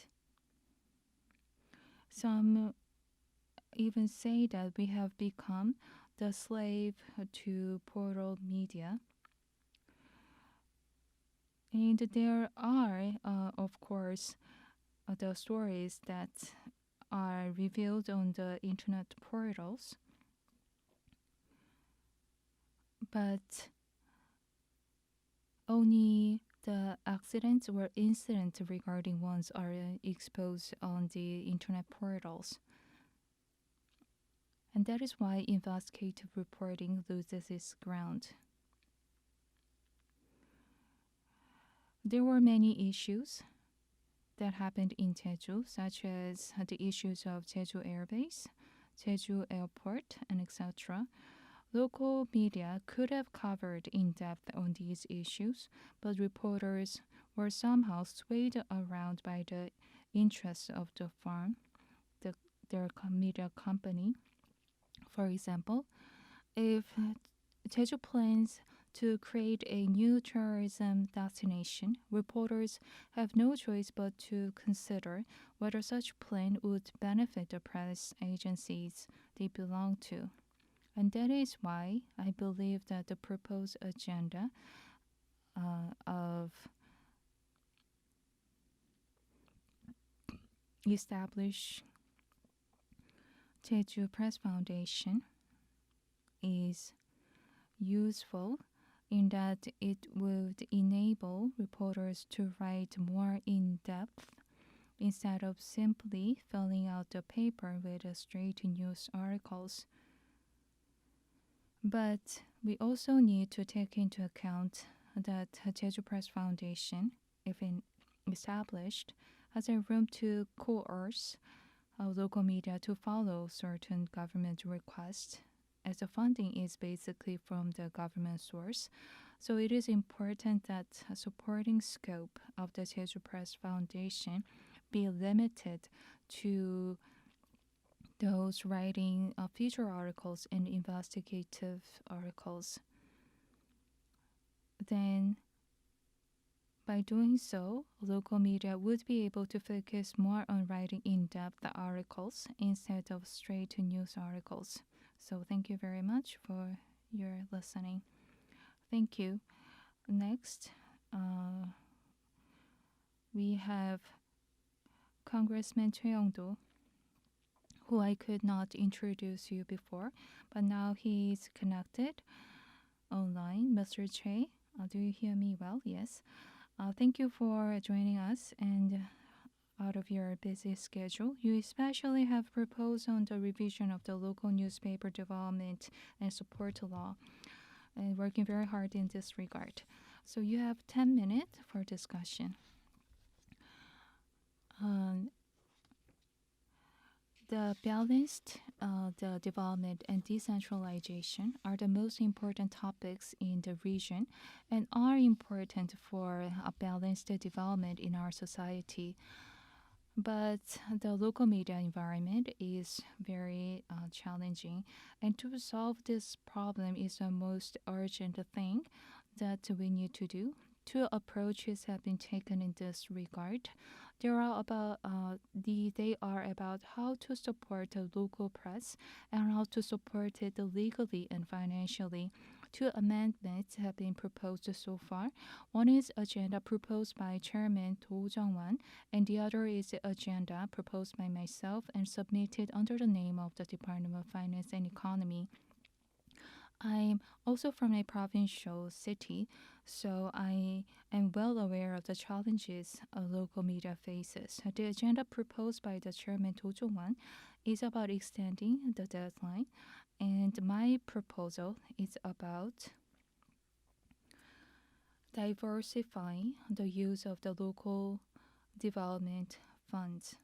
some even say that we have become the slave to portal media. And there are, of course, the stories that are revealed on the internet portals. But only the accidents or incidents regarding ones are exposed on the internet portals. And that is why investigative reporting loses its ground. There were many issues that happened in Jeju, such as the issues of Jeju Airbase, Jeju Airport, and etc. Local media could have covered in depth on these issues, but reporters were somehow swayed around by the interests of the firm, their media company. For example, if Jeju plans to create a new tourism destination, reporters have no choice but to consider whether such plan would benefit the press agencies they belong to. And that is why I believe that the proposed agenda of establish Jeju Press Foundation is useful in that it would enable reporters to write more in depth instead of simply filling out the paper with straight news articles. But we also need to take into account that Jeju Press Foundation, if established, has a room to coerce local media to follow certain government requests, as the funding is basically from the government source. So it is important that a supporting scope of the Jeju Press Foundation be limited to those writing feature articles and investigative articles. Then, by doing so, local media would be able to focus more on writing in depth articles instead of straight news articles. So, thank you very much for your listening. Thank you. Next, we have Congressman Choi Young-do, who I could not introduce you before, but now he's connected online. Mr. Choi, do you hear me well? Yes. Thank you for joining us and out of your busy schedule. You especially have proposed on the revision of the local newspaper development and support law and working very hard in this regard. So you have 10 minutes for discussion. The balanced the development and decentralization are the most important topics in the region and are important for a balanced development in our society. But the local media environment is very challenging, and to solve this problem is the most urgent thing that we need to do. Two approaches have been taken in this regard. They are about how to support the local press and how to support it legally and financially. Two amendments have been proposed so far. One is agenda proposed by Chairman Do Jung-won, and the other is the agenda proposed by myself and submitted under the name of the Department of Finance and Economy. I'm also from a provincial city, so I am well aware of the challenges a local media faces. The agenda proposed by the chairman Do Jong-won is about extending the deadline, and my proposal is about diversifying the use of the local development funds.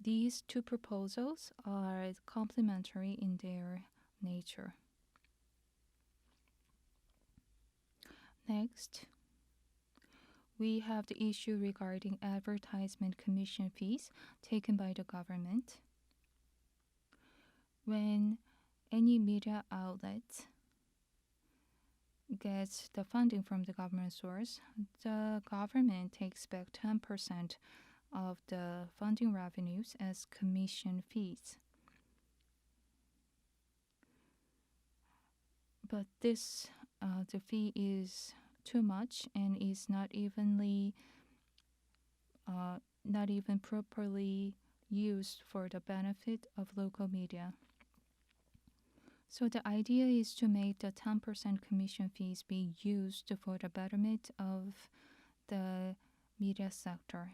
These two proposals are complementary in their nature. Next, we have the issue regarding advertisement commission fees taken by the government. When any media outlet gets the funding from the government source, the government takes back 10% of the funding revenues as commission fees. But this, the fee is too much and is not even properly used for the benefit of local media. So the idea is to make the 10% commission fees be used for the betterment of the media sector.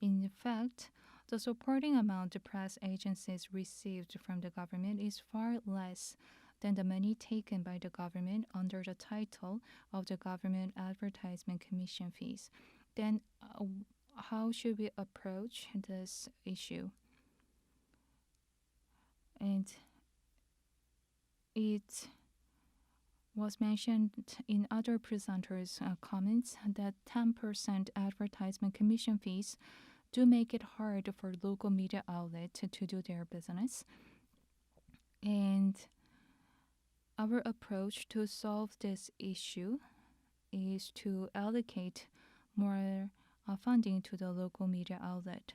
In fact, the supporting amount the press agencies received from the government is far less than the money taken by the government under the title of the government advertisement commission fees. Then how should we approach this issue? And it was mentioned in other presenters' comments that 10% advertisement commission fees do make it hard for local media outlets to do their business. And our approach to solve this issue is to allocate more funding to the local media outlet.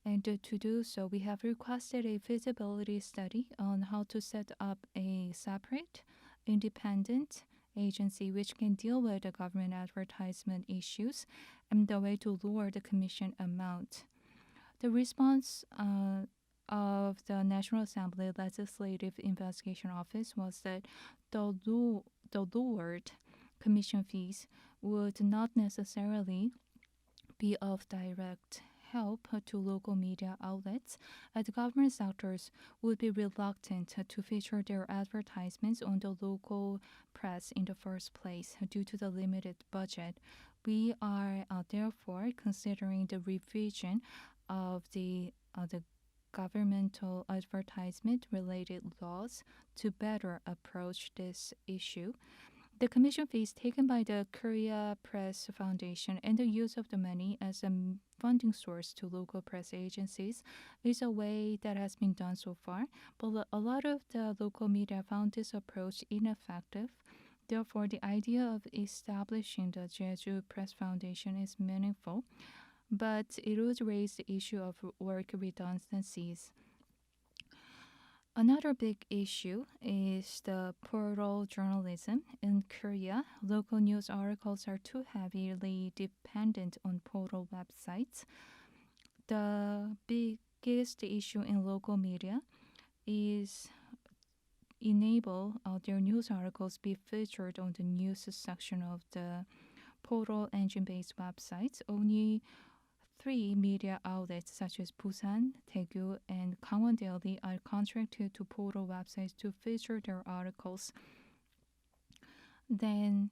And to do so, we have requested a feasibility study on how to set up a separate, independent agency which can deal with the government advertisement issues and the way to lower the commission amount. The response of the National Assembly Legislative Investigation Office was that the lowered commission fees would not necessarily be of direct help to local media outlets, as government sectors would be reluctant to feature their advertisements on the local press in the first place due to the limited budget. We are therefore considering the revision of the governmental advertisement related laws to better approach this issue. The commission fees taken by the Korea Press Foundation and the use of the money as a funding source to local press agencies is a way that has been done so far, but a lot of the local media found this approach ineffective. Therefore, the idea of establishing the Jeju Press Foundation is meaningful, but it would raise the issue of work redundancies. Another big issue is the portal journalism. In Korea, local news articles are too heavily dependent on portal websites. The biggest issue in local media is enable their news articles be featured on the news section of the portal engine-based websites. Only three media outlets such as Busan, Daegu, and Gangwon Daily are contracted to portal websites to feature their articles. Then,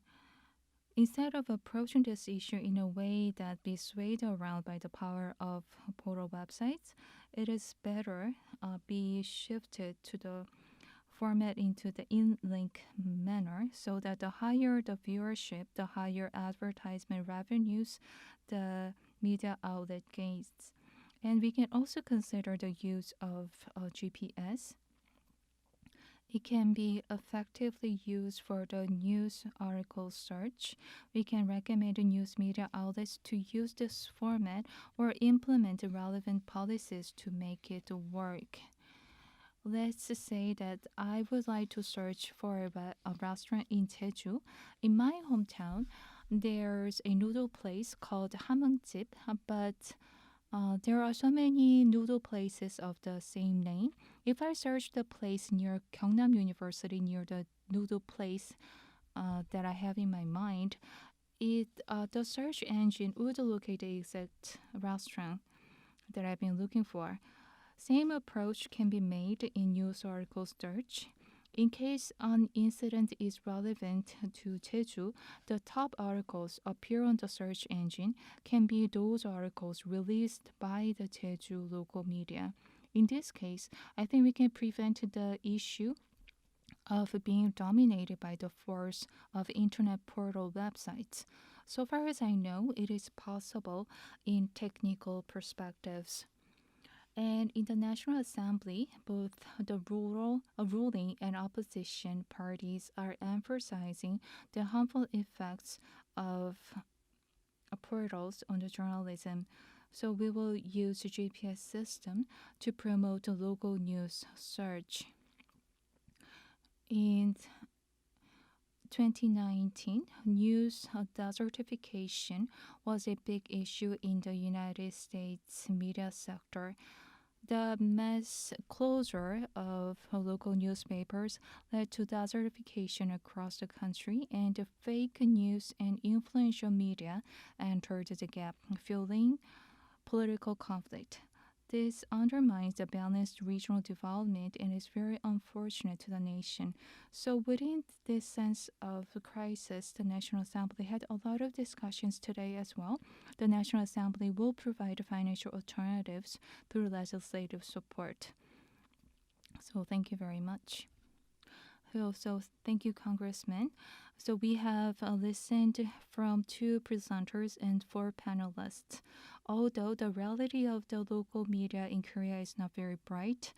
instead of approaching this issue in a way that be swayed around by the power of portal websites, it is better be shifted to the format into the in-link manner so that the higher the viewership, the higher advertisement revenues the media outlet gains. And we can also consider the use of GPS. It can be effectively used for the news article search. We can recommend the news media outlets to use this format or implement relevant policies to make it work. Let's say that I would like to search for a restaurant in Jeju. In my hometown, there's a noodle place called Hamang집, but there are so many noodle places of the same name. If I search the place near Gyeongnam University, near the noodle place that I have in my mind, the search engine would locate the exact restaurant that I've been looking for. Same approach can be made in news article search. In case an incident is relevant to Jeju, the top articles appear on the search engine can be those articles released by the Jeju local media. In this case, I think we can prevent the issue of being dominated by the force of internet portal websites. So far as I know, it is possible in technical perspectives. And in the National Assembly, both the ruling and opposition parties are emphasizing the harmful effects of portals on the journalism. So we will use the GPS system to promote the local news search. In 2019, news desertification was a big issue in the United States media sector. The mass closure of local newspapers led to desertification across the country, and the fake news and influential media entered the gap, fueling political conflict. This undermines the balanced regional development and is very unfortunate to the nation. So, within this sense of crisis, the National Assembly had a lot of discussions today as well. The National Assembly will provide financial alternatives through legislative support. So, thank you very much. So thank you, Congressman. So we have listened from two presenters and four panelists. Although the reality of the local media in Korea is not very bright,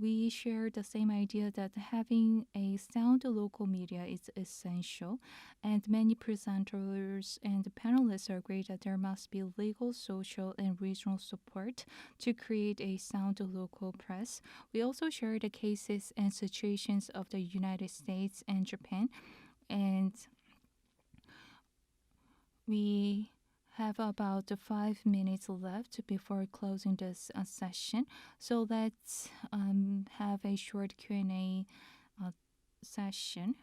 we share the same idea that having a sound local media is essential, and many presenters and panelists agree that there must be legal, social, and regional support to create a sound local press. We also share the cases and situations of the United States and Japan, and we have about 5 minutes left before closing this session. So let's have a short Q&A session.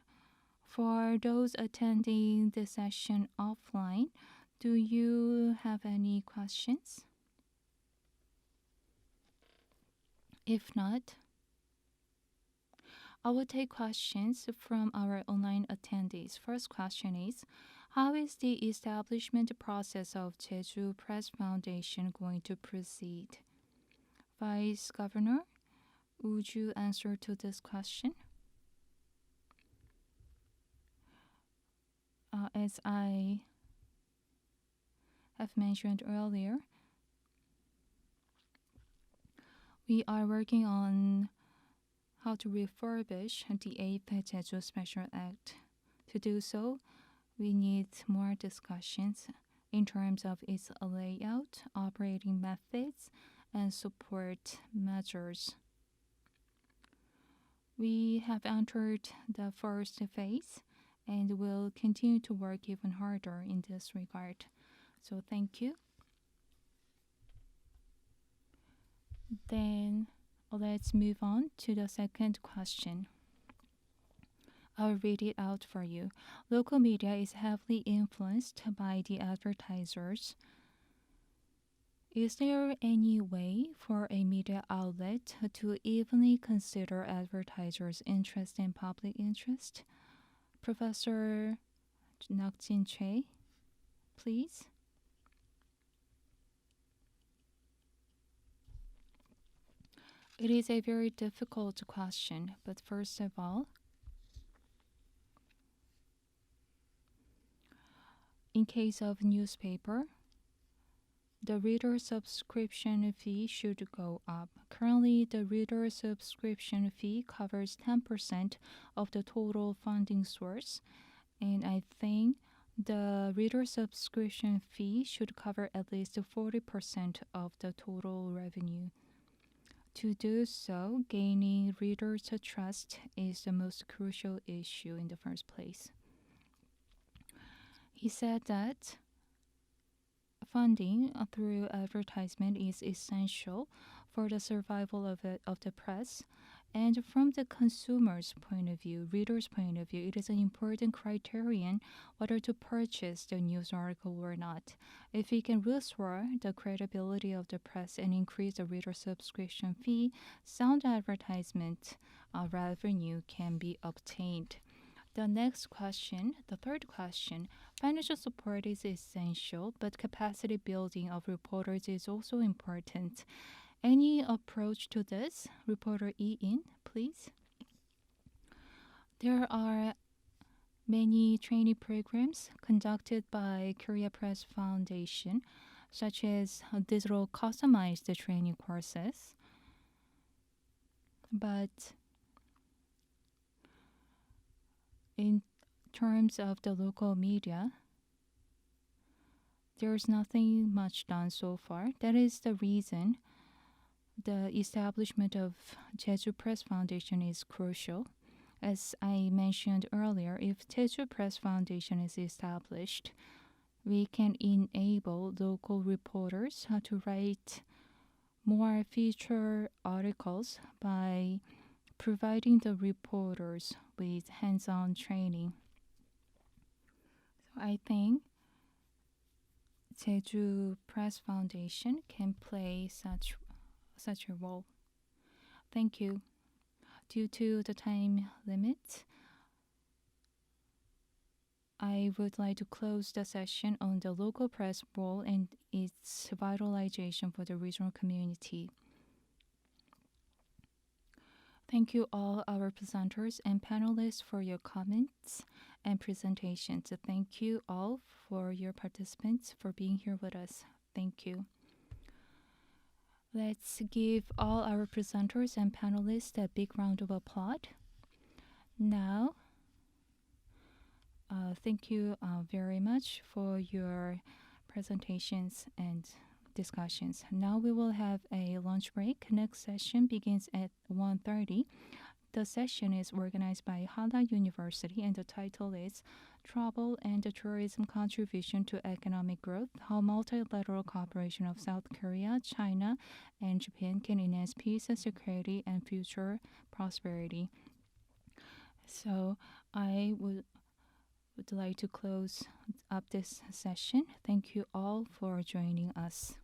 For those attending the session offline, Do you have any questions? If not, I will take questions from our online attendees. First question is, how is the establishment process of Jeju Press Foundation going to proceed? Vice Governor, would you answer to this question? As I have mentioned earlier, we are working on how to refurbish the 8th Jeju Special Act. To do so, we need more discussions in terms of its layout, operating methods, and support measures. We have entered the first phase and will continue to work even harder in this regard. So thank you. Then let's move on to the second question. I'll read it out for you. Local media is heavily influenced by the advertisers. Is there any way for a media outlet to evenly consider advertisers' interest and public interest? Professor Nakjin Choi, please. It is a very difficult question, but first of all, in case of newspaper, the reader subscription fee should go up. Currently, the reader subscription fee covers 10% of the total funding source, and I think the reader subscription fee should cover at least 40% of the total revenue. To do so, gaining readers' trust is the most crucial issue in the first place. He said that funding through advertisement is essential for the survival of the press. And from the consumer's point of view, reader's point of view, it is an important criterion whether to purchase the news article or not. If we can restore the credibility of the press and increase the reader subscription fee, sound advertisement revenue can be obtained. The next question, the third question, financial support is essential, but capacity building of reporters is also important. Any approach to this? Reporter E in, please. There are many training programs conducted by Korea Press Foundation, such as digital customized training courses. But in terms of the local media, there's nothing much done so far. That is the reason the establishment of Jeju Press Foundation is crucial. As I mentioned earlier, if Jeju Press Foundation is established, we can enable local reporters to write more feature articles by providing the reporters with hands-on training. So I think Jeju Press Foundation can play such a role. Thank you. Due to the time limit, I would like to close the session on the local press role and its vitalization for the regional community. Thank you all our presenters and panelists for your comments and presentations. Thank you all for your participants for being here with us. Thank you. Let's give all our presenters and panelists a big round of applause. Now, thank you very much for your presentations and discussions. Now we will have a lunch break. Next session begins at 1:30. The session is organized by Hana University and the title is Travel and Tourism Contribution to Economic Growth, How Multilateral Cooperation of South Korea, China, and Japan Can Enhance Peace, Security, and Future Prosperity. So I would would like to close up this session. Thank you all for joining us.